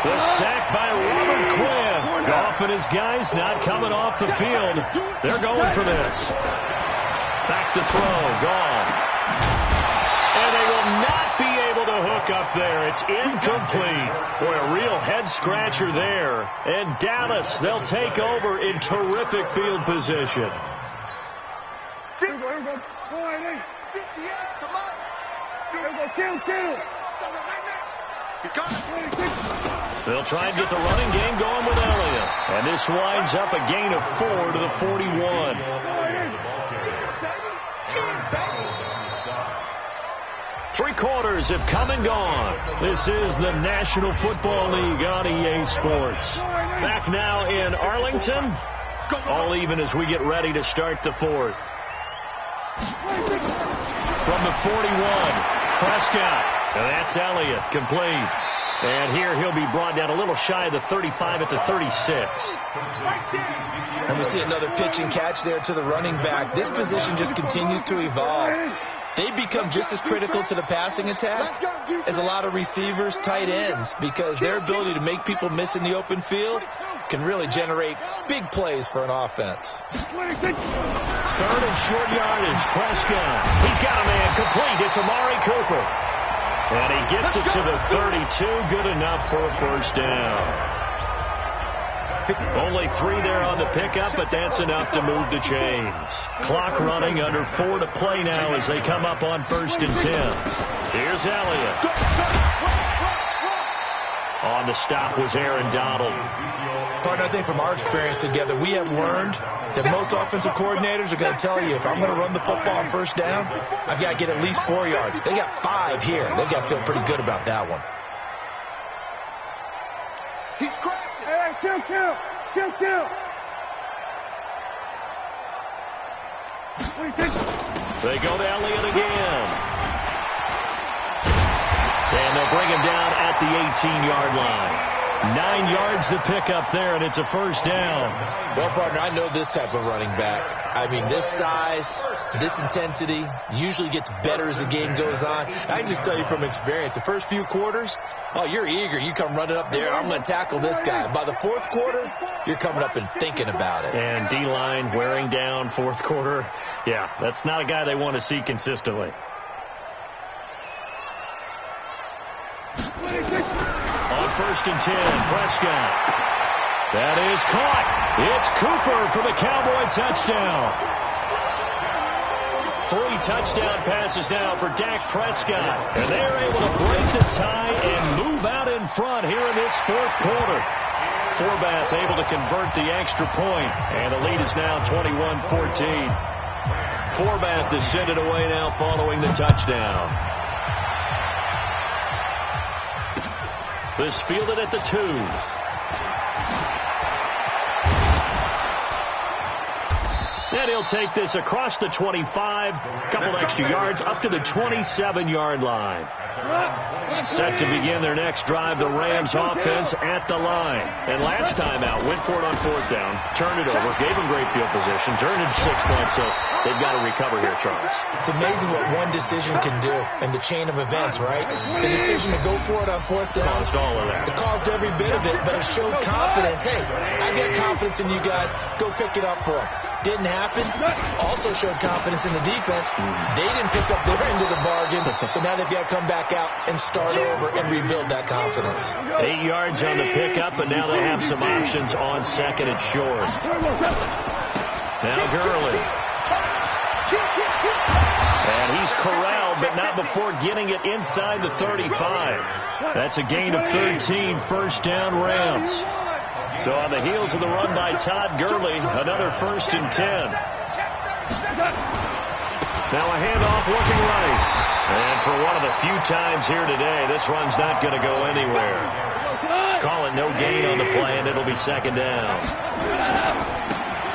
The sack by Robert Quinn. Goff and his guys not coming off the field. They're going for this. Back to throw. Gone. And they will not be able to hook up there. It's incomplete. Boy, a real head-scratcher there. And Dallas, they'll take over in terrific field position. They'll try and get the running game going with Elliott. And this winds up a gain of 4 to the 41. Three quarters have come and gone. This is the National Football League on EA Sports. Back now in Arlington. All even as we get ready to start the 4th. From the 41, Prescott. And that's Elliott, complete. And here he'll be brought down a little shy of the 35 at the 36. And we see another pitch and catch there to the running back. This position just continues to evolve. They become just as critical to the passing attack as a lot of receivers, tight ends, because their ability to make people miss in the open field can really generate big plays for an offense. 3rd and short yardage. Prescott. He's got a man complete. It's Amari Cooper. And he gets it to the 32. Good enough for a first down. Only 3 there on the pickup, but that's enough to move the chains. Clock running, under 4 to play now as they come up on 1st and 10. Here's Elliott. On the stop was Aaron Donald. Partner, I think from our experience together, we have learned that most offensive coordinators are going to tell you, if I'm going to run the football on 1st down, I've got to get at least 4 yards. They got 5 here. They've got to feel pretty good about that one. He's crashing. Hey, kill. What do you think? They go to Elliott again. And they'll bring him down at the 18-yard line. 9 yards to pick up there, and it's a first down. Well, partner, I know this type of running back. I mean, this size, this intensity usually gets better as the game goes on. I can just tell you from experience, the first few quarters, oh, you're eager. You come running up there, I'm going to tackle this guy. By the 4th quarter, you're coming up and thinking about it. And D-line wearing down 4th quarter. Yeah, that's not a guy they want to see consistently. On 1st and 10, Prescott. That is caught. It's Cooper for the Cowboy touchdown. 3 touchdown passes now for Dak Prescott. And they're able to break the tie and move out in front here in this 4th quarter. Forbath able to convert the extra point. And the lead is now 21-14. Forbath is sent it away now following the touchdown. This fielded at the 2. And he'll take this across the 25, a couple extra yards, up to the 27-yard line. Set to begin their next drive, the Rams offense at the line. And last time out, went for it on 4th down, turned it over, gave them great field position, turned it 6 points, so they've got to recover here, Charles. It's amazing what one decision can do in the chain of events, right? The decision to go for it on 4th down caused all of that. It caused every bit of it, but it showed confidence. Hey, I've got confidence in you guys. Go pick it up for them. Didn't happen. Also showed confidence in the defense. They didn't pick up their end of the bargain, so now they've got to come back out and start over and rebuild that confidence. 8 yards on the pickup, but now they have some options on 2nd and short. Now Gurley. And he's corralled, but not before getting it inside the 35. That's a gain of 13, first down Rams. So on the heels of the run by Todd Gurley, another 1st and 10. Now a handoff looking right. And for one of the few times here today, this run's not going to go anywhere. Call it no gain on the play, and it'll be 2nd down.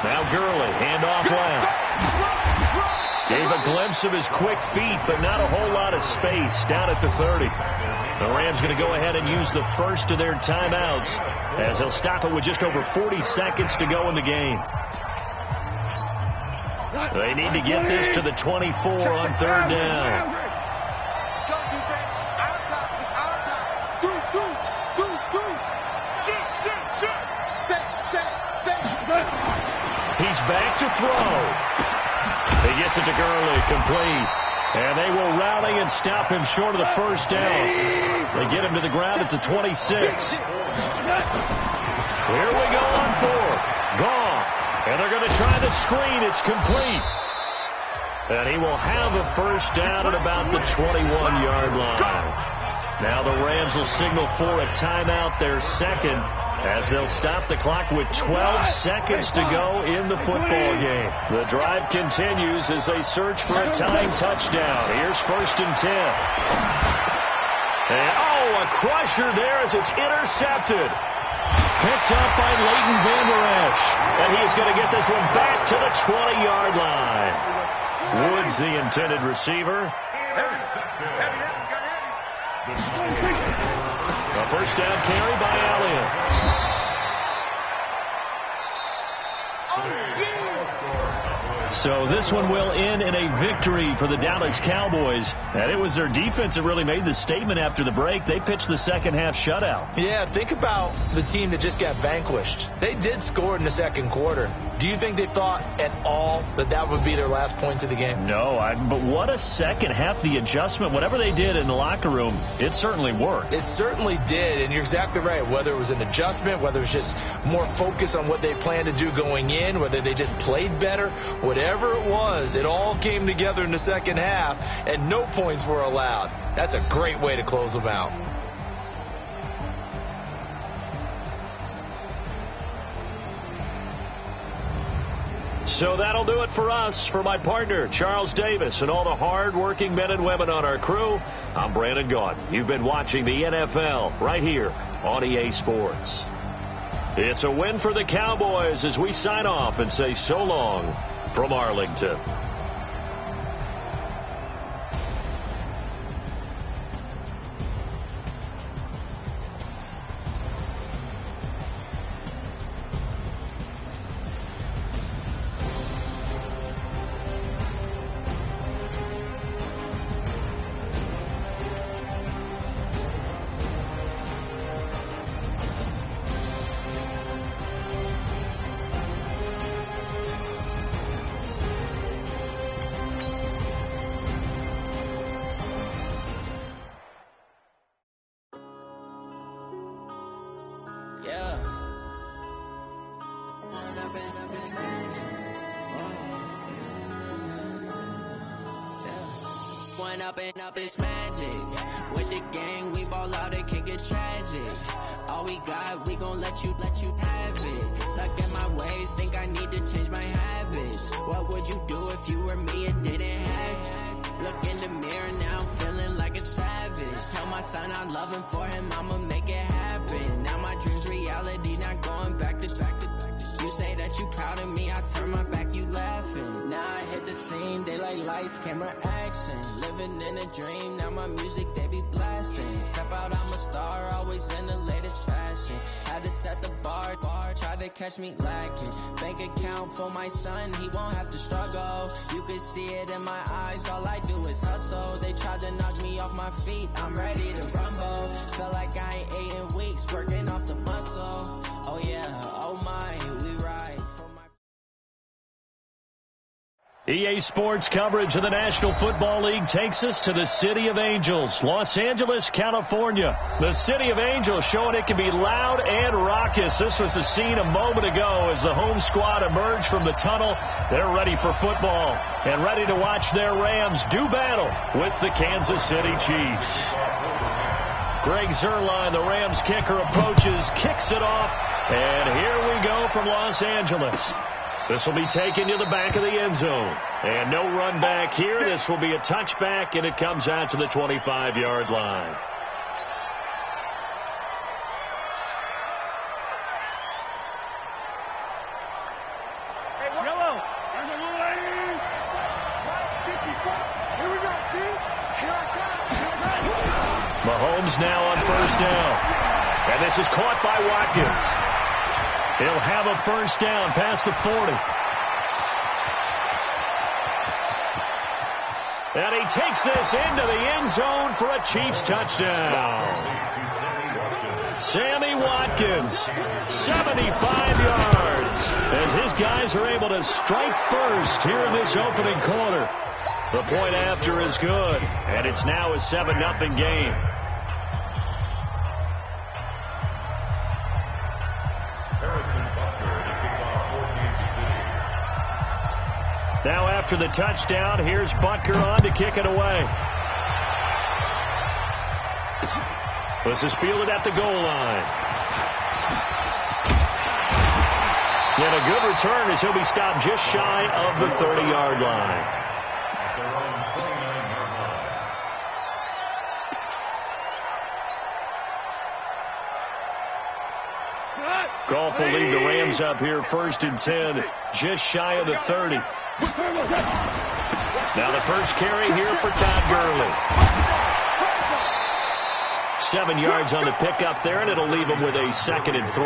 Now Gurley, handoff left. Gave a glimpse of his quick feet, but not a whole lot of space down at the 30. The Rams going to go ahead and use the first of their timeouts as they'll stop it with just over 40 seconds to go in the game. They need to get this to the 24 on 3rd down. Let's go, defense. Out of time. It's out of time. Do. Sit. He's back to throw. He gets it to Gurley, complete. And they will rally and stop him short of the first down. They get him to the ground at the 26. Here we go on 4th. Gone. And they're going to try the screen. It's complete. And he will have a first down at about the 21-yard line. Now the Rams will signal for a timeout, their 2nd, as they'll stop the clock with 12 seconds to go in the football game. The drive continues as they search for a tying touchdown. Here's 1st and 10. And, a crusher there as it's intercepted. Picked up by Leighton Vander Esch. And he's going to get this one back to the 20-yard line. Woods, the intended receiver. A first down carry by Elliott. So this one will end in a victory for the Dallas Cowboys. And it was their defense that really made the statement after the break. They pitched the second half shutout. Yeah, think about the team that just got vanquished. They did score in the second quarter. Do you think they thought at all that that would be their last points of the game? No, but what a second half. The adjustment, whatever they did in the locker room, it certainly worked. It certainly did, and you're exactly right. Whether it was an adjustment, whether it was just more focus on what they planned to do going in, whether they just played better, whatever it was, it all came together in the second half, and no points were allowed. That's a great way to close them out. So that'll do it for us. For my partner, Charles Davis, and all the hard-working men and women on our crew, I'm Brandon Gaudin. You've been watching the NFL right here on EA Sports. It's a win for the Cowboys as we sign off and say so long from Arlington. Up is magic. With the gang, we ball out and kick it tragic. All we got, we gon' let you have it. Stuck in my ways, think I need to change my habits. What would you do if you were me and didn't have? Look in the mirror now, I'm feeling like a savage. Tell my son I love him, for him I'ma make it happen. Now my dream's reality, not going back to. You say that you proud of me, I turn my back, you laughing. Now I hit the scene, they like lights, camera, action. Living in a dream, now my music, they be blasting. Step out, I'm a star, always in the latest fashion. Had to set the bar, try to catch me lacking. Bank account for my son, he won't have to struggle. You can see it in my eyes, all I do is hustle. They tried to knock me off my feet, I'm ready to rumble. Feel like I ain't ate in weeks, working off the muscle. Oh yeah, oh my, we ride. EA Sports coverage of the National Football League takes us to the City of Angels, Los Angeles, California. The City of Angels showing it can be loud and raucous. This was the scene a moment ago as the home squad emerged from the tunnel. They're ready for football and ready to watch their Rams do battle with the Kansas City Chiefs. Greg Zuerlein, the Rams kicker, approaches, kicks it off, and here we go from Los Angeles. This will be taken to the back of the end zone. And no run back here. This will be a touchback, and it comes out to the 25-yard line. Mahomes now on first down. And this is caught by Watkins. He'll have a first down past the 40. And he takes this into the end zone for a Chiefs touchdown. Sammy Watkins, 75 yards, as his guys are able to strike first here in this opening quarter. The point after is good, and it's now a 7-0 game. Now after the touchdown, here's Butker on to kick it away. This is fielded at the goal line. And a good return as he'll be stopped just shy of the 30-yard line. Goff will lead the Rams up here first and 10, just shy of the 30. Now the first carry here for Todd Gurley. 7 yards on the pickup there, and it'll leave them with a 2nd and 3.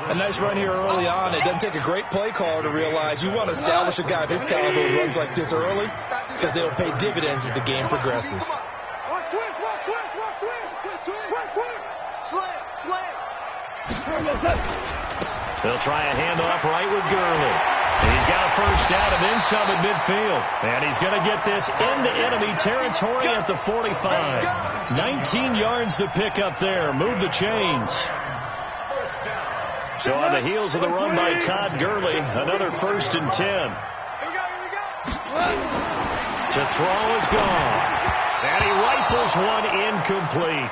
A nice run here early on. It doesn't take a great play caller to realize you want to establish a guy of his caliber who runs like this early because they'll pay dividends as the game progresses. They'll try a handoff right with Gurley. He's got a first down and then some at midfield. And he's going to get this into enemy territory at the 45. 19 yards to pick up there. Move the chains. So on the heels of the run by Todd Gurley, another 1st and 10. To throw is gone. And he rifles one incomplete.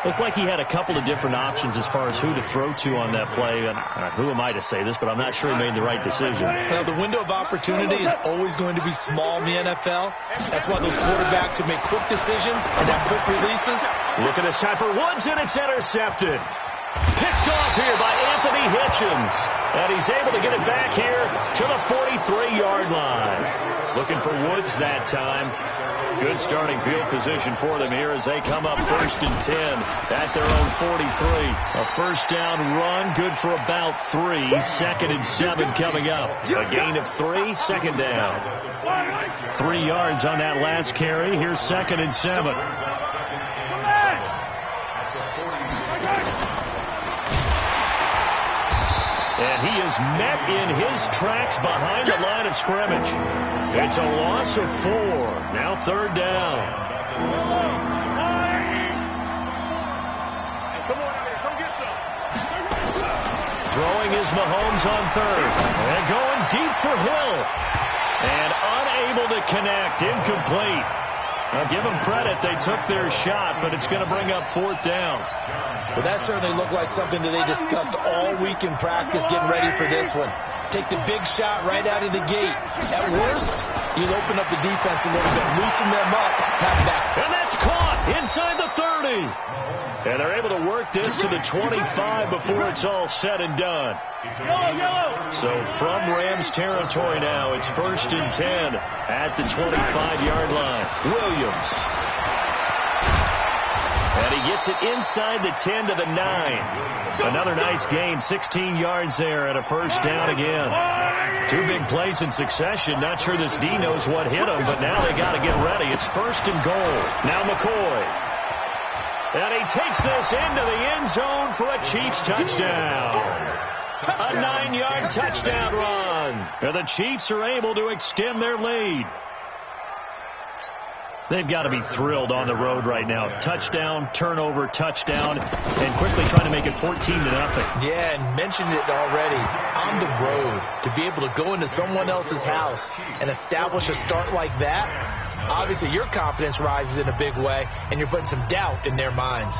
Looked like he had a couple of different options as far as who to throw to on that play. And who am I to say this, but I'm not sure he made the right decision. Well, the window of opportunity is always going to be small in the NFL. That's why those quarterbacks who make quick decisions and have quick releases. Look at this time for Woods, and it's intercepted. Picked off here by Anthony Hitchens. And he's able to get it back here to the 43-yard line. Looking for Woods that time. Good starting field position for them here as they come up 1st and 10 at their own 43. A first down run, good for about 3. 2nd and 7 coming up. A gain of 3, 2nd down. 3 yards on that last carry. Here's 2nd and 7. And he is met in his tracks behind the line of scrimmage. It's a loss of 4. Now 3rd down. Throwing is Mahomes on 3rd. And going deep for Hill. And unable to connect. Incomplete. Now give them credit. They took their shot, but it's going to bring up 4th down. Well, that certainly looked like something that they discussed all week in practice getting ready for this one. Take the big shot right out of the gate. At worst, you'll open up the defense a little bit, loosen them up, have that. And that's caught inside the 30. And they're able to work this to the 25 before it's all said and done. So from Rams territory now, it's 1st and 10 at the 25-yard line. Williams. And he gets it inside the 10 to the 9. Another nice gain, 16 yards there, and a first down again. 2 big plays in succession. Not sure this D knows what hit him, but now they got to get ready. It's 1st and goal. Now McCoy. And he takes this into the end zone for a Chiefs touchdown. A 9-yard touchdown run. And the Chiefs are able to extend their lead. They've got to be thrilled on the road right now. Touchdown, turnover, touchdown, and quickly trying to make it 14-0. Yeah, and mentioned it already. On the road, to be able to go into someone else's house and establish a start like that, obviously your confidence rises in a big way, and you're putting some doubt in their minds.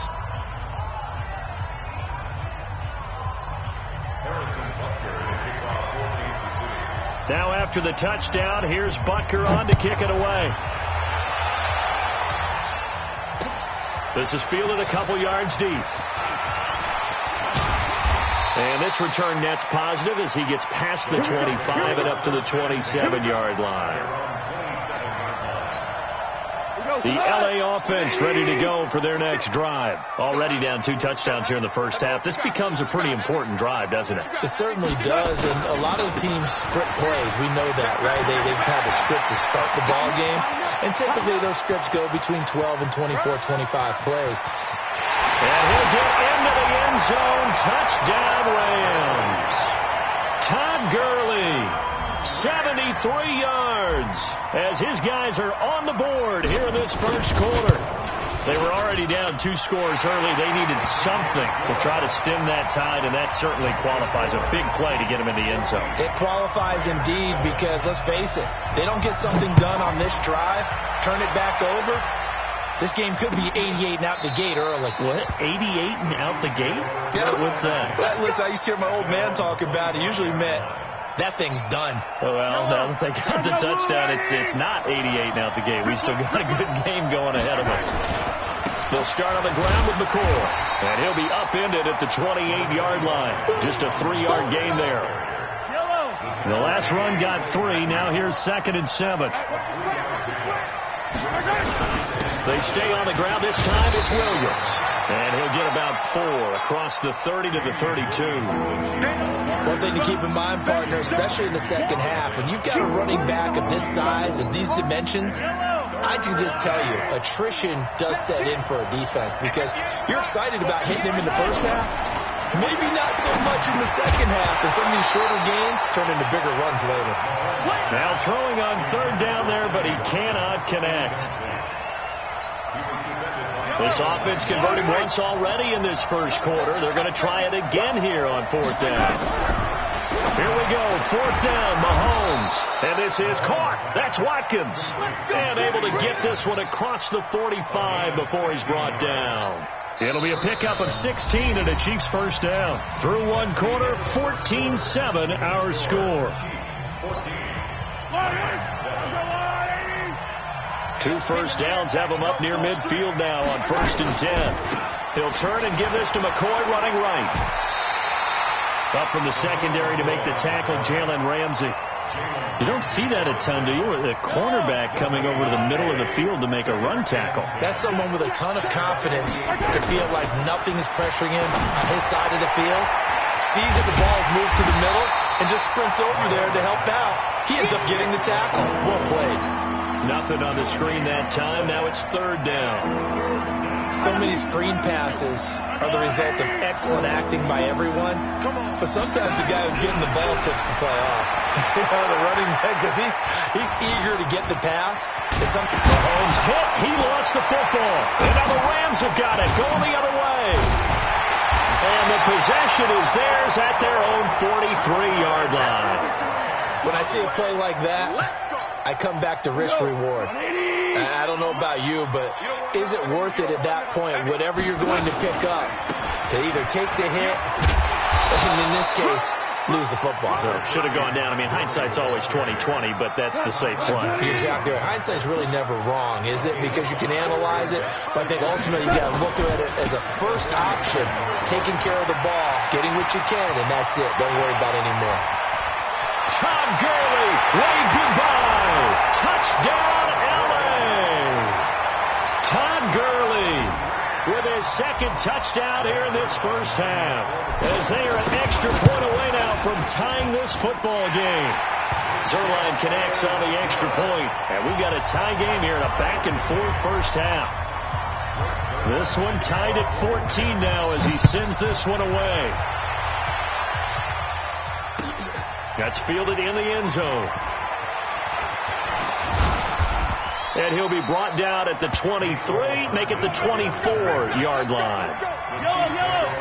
Now after the touchdown, here's Butker on to kick it away. This is fielded a couple yards deep. And this return net's positive as he gets past the 25 and up to the 27-yard line. The L.A. offense ready to go for their next drive. Already down 2 touchdowns here in the first half. This becomes a pretty important drive, doesn't it? It certainly does, and a lot of the teams script plays. We know that, right? They've had a script to start the ball game, and typically those scripts go between 12 and 24, 25 plays. And he'll get into the end zone. Touchdown, Rams. Todd Gurley, 73 yards, as his guys are on the board here in this first quarter. They were already down 2 scores early. They needed something to try to stem that tide, and that certainly qualifies. A big play to get them in the end zone. It qualifies indeed because, let's face it, they don't get something done on this drive, turn it back over, this game could be 88 and out the gate early. What? 88 and out the gate? Yeah. What's that? Listen, I used to hear my old man talk about it. Usually meant that thing's done. Well, now that they got the touchdown, it's not 88 and out the gate. We still got a good game going ahead of us. They'll start on the ground with McCoy. And he'll be upended at the 28-yard line. Just a 3-yard gain there. The last run got 3. Now here's 2nd and 7. They stay on the ground. This time it's Williams. And he'll get about 4 across the 30 to the 32. One thing to keep in mind, partner, especially in the second half, when you've got a running back of this size and these dimensions, I can just tell you, attrition does set in for a defense because you're excited about hitting him in the first half. Maybe not so much in the second half, and some of these shorter gains turn into bigger runs later. Now throwing on third down there, but he cannot connect. This offense converted once already in this first quarter. They're going to try it again here on fourth down. Here we go, fourth down, Mahomes. And this is caught. That's Watkins. And able to get this one across the 45 before he's brought down. It'll be a pickup of 16 and a Chiefs first down. Through one quarter, 14-7 our score. 2 first downs have him up near midfield now on 1st and 10. He'll turn and give this to McCoy running right. Up from the secondary to make the tackle, Jalen Ramsey. You don't see that a ton, do you? The cornerback coming over to the middle of the field to make a run tackle. That's someone with a ton of confidence to feel like nothing is pressuring him on his side of the field. Sees that the ball's moved to the middle and just sprints over there to help out. He ends up getting the tackle. Well played. Nothing on the screen that time. Now it's third down. So many screen passes are the result of excellent acting by everyone. But sometimes the guy who's getting the ball tips the play off. The running back, because he's eager to get the pass. Mahomes hit. He lost the football. And now the Rams have got it. Going the other way. And the possession is theirs at their own 43-yard line. When I see a play like that, I come back to risk reward. I don't know about you, but is it worth it at that point, whatever you're going to pick up, to either take the hit, and in this case, lose the football? Should have gone down. I mean, hindsight's always 20/20, but that's the safe play. Exactly. Hindsight's really never wrong, is it? Because you can analyze it, but I think ultimately you got to look at it as a first option, taking care of the ball, getting what you can, and that's it. Don't worry about any more. Todd Gurley, wave goodbye. Touchdown, L.A. Todd Gurley with his second touchdown here in this first half. As they are an extra point away now from tying this football game. Zerline connects on the extra point, and we've got a tie game here in a back-and-forth first half. This one tied at 14 now as he sends this one away. That's fielded in the end zone. And he'll be brought down at the 23, make it the 24-yard line.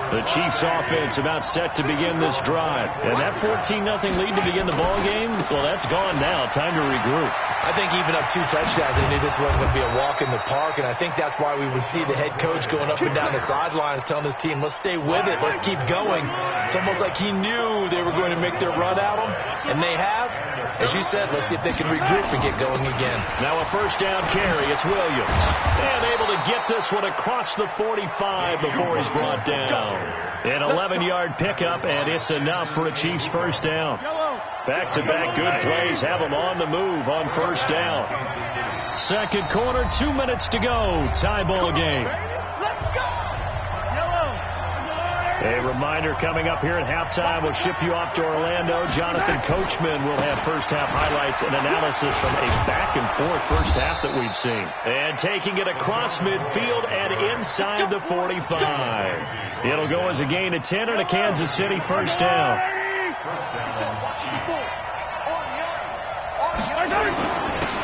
The Chiefs offense about set to begin this drive. And that 14-0 lead to begin the ball game, well, that's gone now. Time to regroup. I think even up 2 touchdowns, they knew this wasn't going to be a walk in the park, and I think that's why we would see the head coach going up and down the sidelines telling his team, let's stay with it, let's keep going. It's almost like he knew they were going to make their run at him, and they have. As you said, let's see if they can regroup and get going again. Now a first down carry. It's Williams. And able to get this one across the 45 before he's brought down. An 11-yard pickup, and it's enough for a Chiefs first down. Back-to-back good plays have them on the move on first down. Second quarter, 2 minutes to go. Tie ball game. A reminder coming up here at halftime. We'll ship you off to Orlando. Jonathan Coachman will have first-half highlights and analysis from a back-and-forth first half that we've seen. And taking it across midfield and inside the 45. It'll go as a gain of 10 and a Kansas City first down.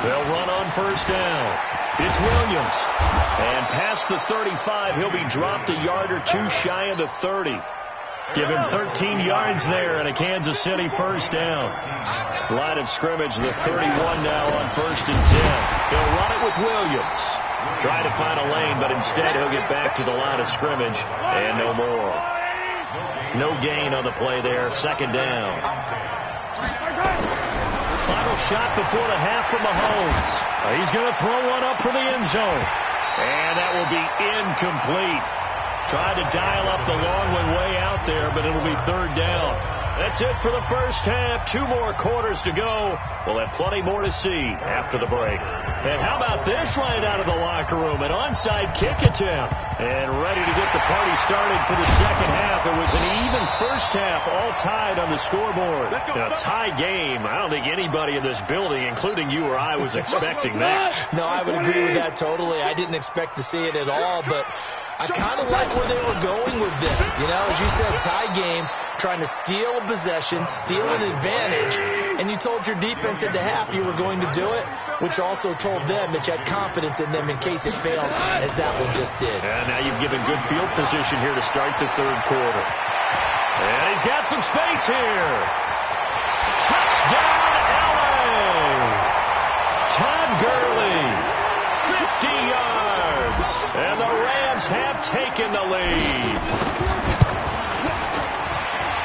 They'll run on first down. It's Williams. And past the 35, he'll be dropped a yard or 2 shy of the 30. Give him 13 yards there and a Kansas City first down. Line of scrimmage, the 31 now on 1st and 10. He'll run it with Williams. Try to find a lane, but instead he'll get back to the line of scrimmage and no more. No gain on the play there. Second down. Final shot before the half from Mahomes. He's going to throw one up for the end zone. And that will be incomplete. Tried to dial up the long one way out there, but it'll be third down. That's it for the first half. 2 more quarters to go. We'll have plenty more to see after the break. And how about this right out of the locker room? An onside kick attempt. And ready to get the party started for the second half. It was an even first half, all tied on the scoreboard. A tie game. I don't think anybody in this building, including you or I, was expecting that. No, I would agree with that totally. I didn't expect to see it at all, but I kind of like where they were going with this. You know, as you said, tie game, trying to steal a possession, steal an advantage, and you told your defense at the half you were going to do it, which also told them that you had confidence in them in case it failed, as that one just did. And now you've given good field position here to start the third quarter. And he's got some space here. Touchdown, LA! Todd Gurley, 50 yards. And the Rams have taken the lead.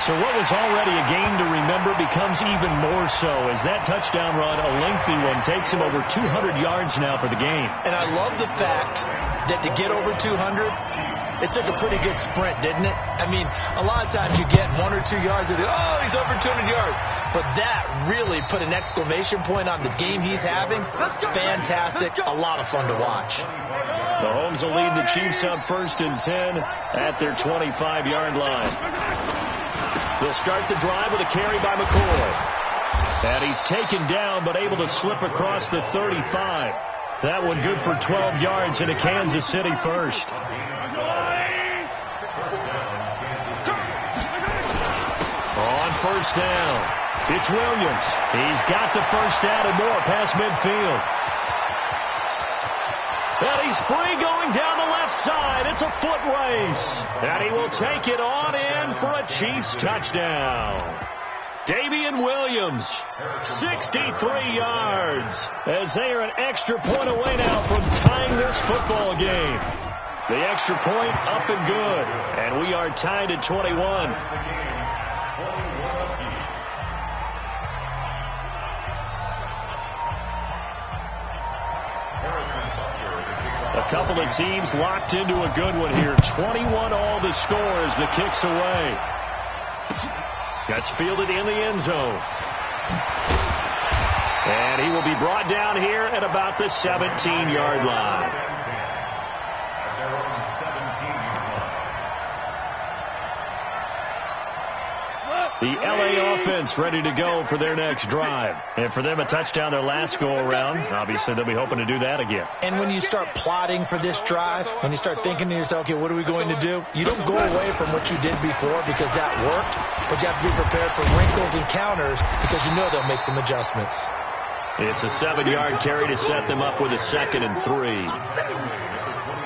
So what was already a game to remember becomes even more so as that touchdown run, a lengthy one, takes him over 200 yards now for the game. And I love the fact that to get over 200, it took a pretty good sprint, didn't it? I mean, a lot of times you get 1 or 2 yards and oh, he's over 200 yards. But that really put an exclamation point on the game he's having. Fantastic. A lot of fun to watch. Mahomes will lead the Chiefs up 1st and 10 at their 25-yard line. They'll start the drive with a carry by McCoy. And he's taken down but able to slip across the 35. That one good for 12 yards into Kansas City first. On 1st down, it's Williams. He's got the 1st down and more past midfield. And he's free going down the left side. It's a foot race. And he will take it on in for a Chiefs touchdown. Damian Williams, 63 yards, as they are an extra point away now from tying this football game. The extra point up and good. And we are tied at 21. A couple of teams locked into a good one here. 21 all the score as the kick's away. That's fielded in the end zone. And he will be brought down here at about the 17-yard line. The LA offense ready to go for their next drive. And for them, a touchdown their last go-around. Obviously, they'll be hoping to do that again. And when you start plotting for this drive, when you start thinking to yourself, okay, what are we going to do? You don't go away from what you did before because that worked, but you have to be prepared for wrinkles and counters because you know they'll make some adjustments. It's a 7-yard carry to set them up with a 2nd and 3.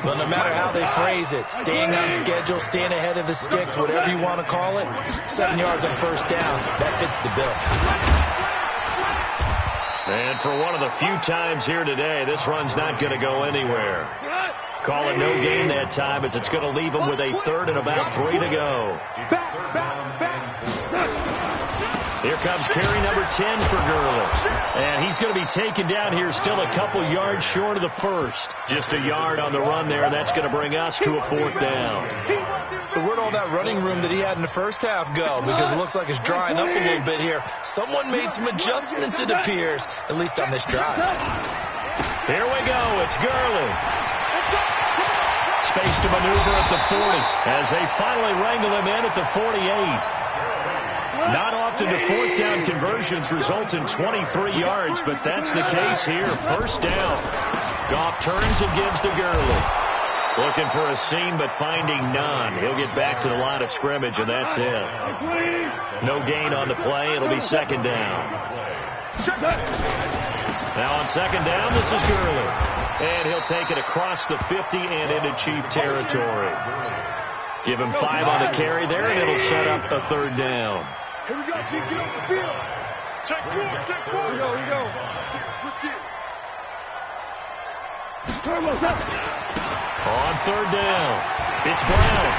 Well, no matter how they phrase it, staying on schedule, staying ahead of the sticks, whatever you want to call it, 7 yards on 1st down, that fits the bill. And for one of the few times here today, this run's not going to go anywhere. Call it no gain that time as it's going to leave them with a 3rd and about 3 to go. Here comes carry number 10 for Gurley. And he's going to be taken down here still a couple yards short of the 1st. Just a yard on the run there, and that's going to bring us to a 4th down. So where'd all that running room that he had in the first half go? Because it looks like it's drying up a little bit here. Someone made some adjustments, it appears, at least on this drive. Here we go. It's Gurley. Space to maneuver at the 40 as they finally wrangle him in at the 48. Not often do 4th down conversions result in 23 yards, but that's the case here. 1st down. Goff turns and gives to Gurley. Looking for a seam, but finding none. He'll get back to the line of scrimmage, and that's it. No gain on the play. It'll be 2nd down. Now on 2nd down, this is Gurley. And he'll take it across the 50 and into Chief territory. Give him 5 on the carry there, and it'll set up a 3rd down. Here we go, Chief. Get off the field. Check 4. Here we go. Switch gears. On 3rd down, it's Brown.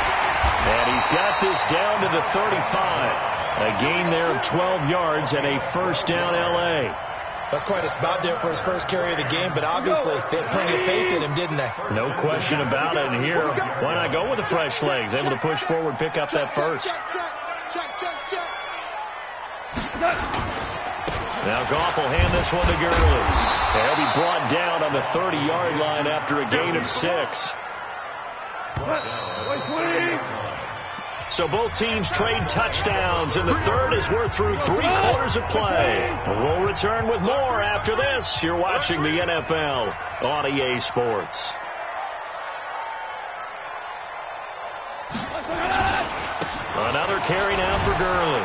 And he's got this down to the 35. A gain there of 12 yards and a 1st down L.A. That's quite a spot there for his first carry of the game, but obviously they had plenty of faith in him, didn't they? No question about it. And here, why not go with the fresh legs? Able to push forward, pick up that 1st. Check. Now Goff will hand this one to Gurley. And he'll be brought down on the 30-yard line after a gain of 6. So both teams trade touchdowns, and the third as we're through 3 quarters of play. We'll return with more after this. You're watching the NFL on EA Sports. Another carry now for Gurley.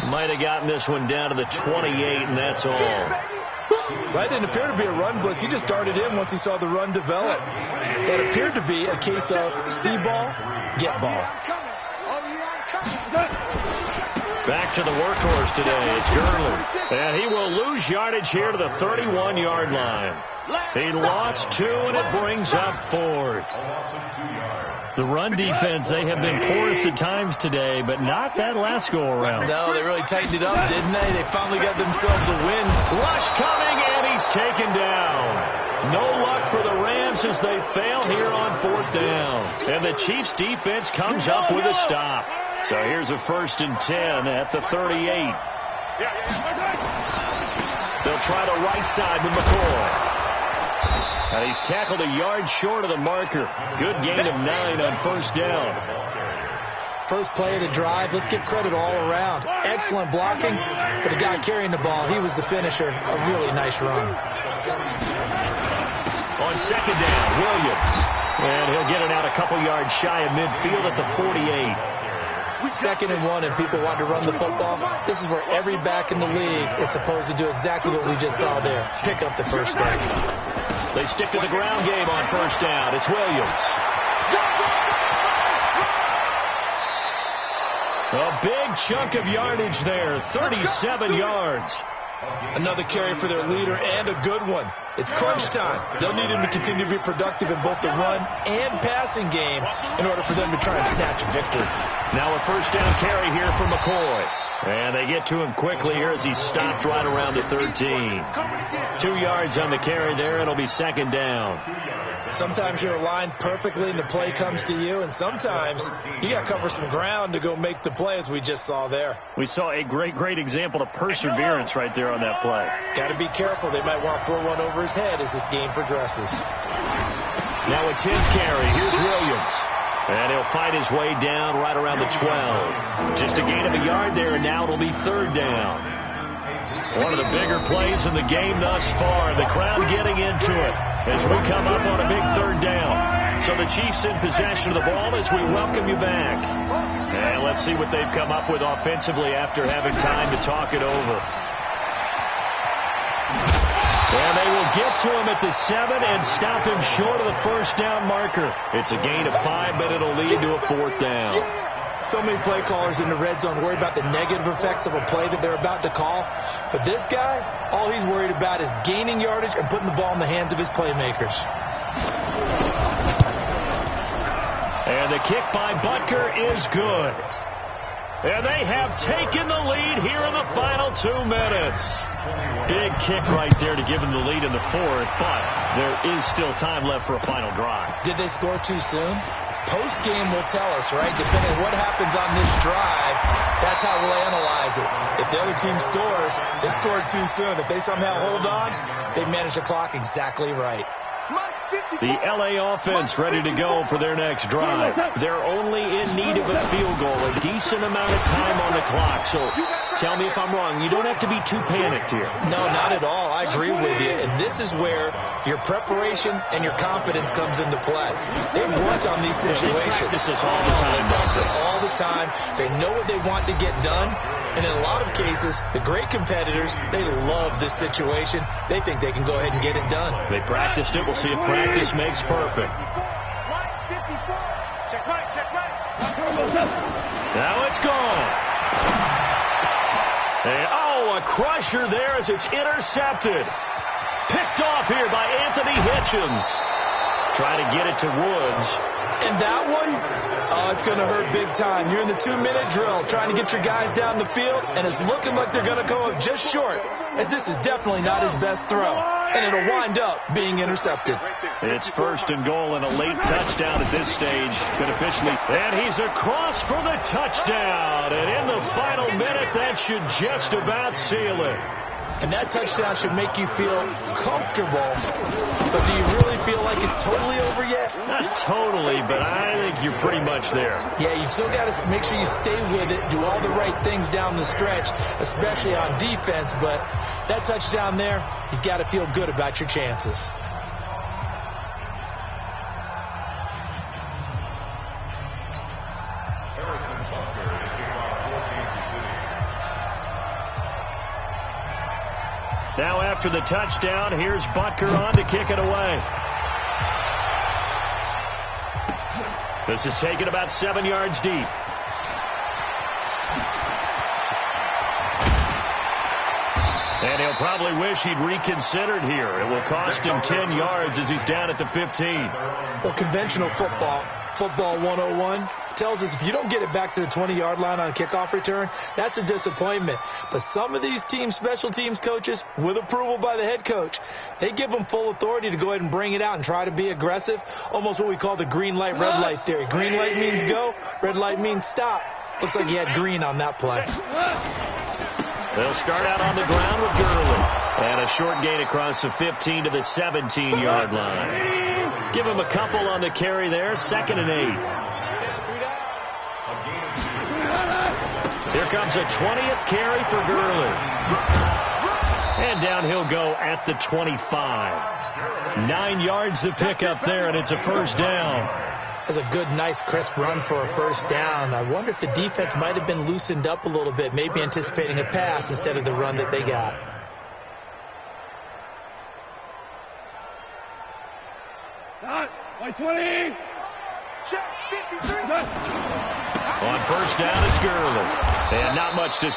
Might have gotten this one down to the 28, and that's all. That didn't appear to be a run blitz. He just darted in once he saw the run develop. It appeared to be a case of see ball, get ball. Back to the workhorse today. It's Gurley. And he will lose yardage here to the 31-yard line. He lost 2, and it brings up 4th. The run defense, they have been porous at times today, but not that last go-around. No, they really tightened it up, didn't they? They finally got themselves a win. Rush coming, and he's taken down. No luck for the Rams as they fail here on 4th down. And the Chiefs' defense comes up with a stop. So here's a 1st and 10 at the 38. They'll try the right side with McCoy. And he's tackled a yard short of the marker. Good gain of 9 on 1st down. First play of the drive. Let's give credit all around. Excellent blocking, but the guy carrying the ball, he was the finisher. A really nice run. On 2nd down, Williams. And he'll get it out a couple yards shy of midfield at the 48. 2nd and 1, and people want to run the football. This is where every back in the league is supposed to do exactly what we just saw there. Pick up the first down. They stick to the ground game on 1st down. It's Williams. A big chunk of yardage there, 37 yards. Another carry for their leader, and a good one. It's crunch time. They'll need him to continue to be productive in both the run and passing game in order for them to try and snatch a victory. Now a 1st down carry here for McCoy. And they get to him quickly here as he's stopped right around the 13. 2 yards on the carry there. It'll be 2nd down. Sometimes you're aligned perfectly and the play comes to you, and sometimes you got to cover some ground to go make the play, as we just saw there. We saw a great example of perseverance right there on that play. Got to be careful. They might want to throw one over his head as this game progresses. Now a 10th carry. Here's Williams. And he'll fight his way down right around the 12. Just a gain of a yard there, and now it'll be 3rd down. One of the bigger plays in the game thus far. The crowd getting into it as we come up on a big 3rd down. So the Chiefs in possession of the ball as we welcome you back. And let's see what they've come up with offensively after having time to talk it over. And they will get to him at the 7 and stop him short of the 1st down marker. It's a gain of 5, but it'll lead to a 4th down. So many play callers in the red zone worry about the negative effects of a play that they're about to call. But this guy, all he's worried about is gaining yardage and putting the ball in the hands of his playmakers. And the kick by Butker is good. And they have taken the lead here in the final 2 minutes. Big kick right there to give them the lead in the 4th, but there is still time left for a final drive. Did they score too soon? Post-game will tell us, right? Depending on what happens on this drive, that's how we'll analyze it. If the other team scores, they scored too soon. If they somehow hold on, they manage the clock exactly right. The LA offense ready to go for their next drive. They're only in need of a field goal, a decent amount of time on the clock. So tell me if I'm wrong. You don't have to be too panicked here. No, not at all. I agree with you. And this is where your preparation and your confidence comes into play. They've worked on these situations. They practice this all the time. They practice it all the time. They know what they want to get done. And in a lot of cases, the great competitors, they love this situation. They think they can go ahead and get it done. They practiced it. We'll see if practice makes perfect. Now it's gone. And, a crusher there as it's intercepted. Picked off here by Anthony Hitchens. try to get it to Woods. And that one, it's going to hurt big time. You're in the 2-minute drill trying to get your guys down the field, and it's looking like they're going to come up just short, as this is definitely not his best throw. And it'll wind up being intercepted. It's 1st and goal and a late touchdown at this stage. Could officially. And he's across for the touchdown. And in the final minute, that should just about seal it. And that touchdown should make you feel comfortable. But do you really feel like it's totally over yet? Not totally, but I think you're pretty much there. Yeah, you've still got to make sure you stay with it, do all the right things down the stretch, especially on defense. But that touchdown there, you've got to feel good about your chances. Now after the touchdown, here's Butker on to kick it away. This is taken about 7 yards deep. And he'll probably wish he'd reconsidered here. It will cost him 10 yards as he's down at the 15. Well, conventional football 101, tells us if you don't get it back to the 20-yard line on a kickoff return, that's a disappointment. But some of these teams, special teams coaches, with approval by the head coach, they give them full authority to go ahead and bring it out and try to be aggressive, almost what we call the green light, red light theory. Green light means go, red light means stop. Looks like he had green on that play. They'll start out on the ground with Gurley. And a short gain across the 15 to the 17-yard line. Give him a couple on the carry there. 2nd and 8. Here comes a 20th carry for Gurley. And down he'll go at the 25. 9 yards to pick up there, and it's a first down. That's a good, nice, crisp run for a first down. I wonder if the defense might have been loosened up a little bit, maybe anticipating a pass instead of the run that they got. By 20. Check 53. On first down, it's Gurley. And not much to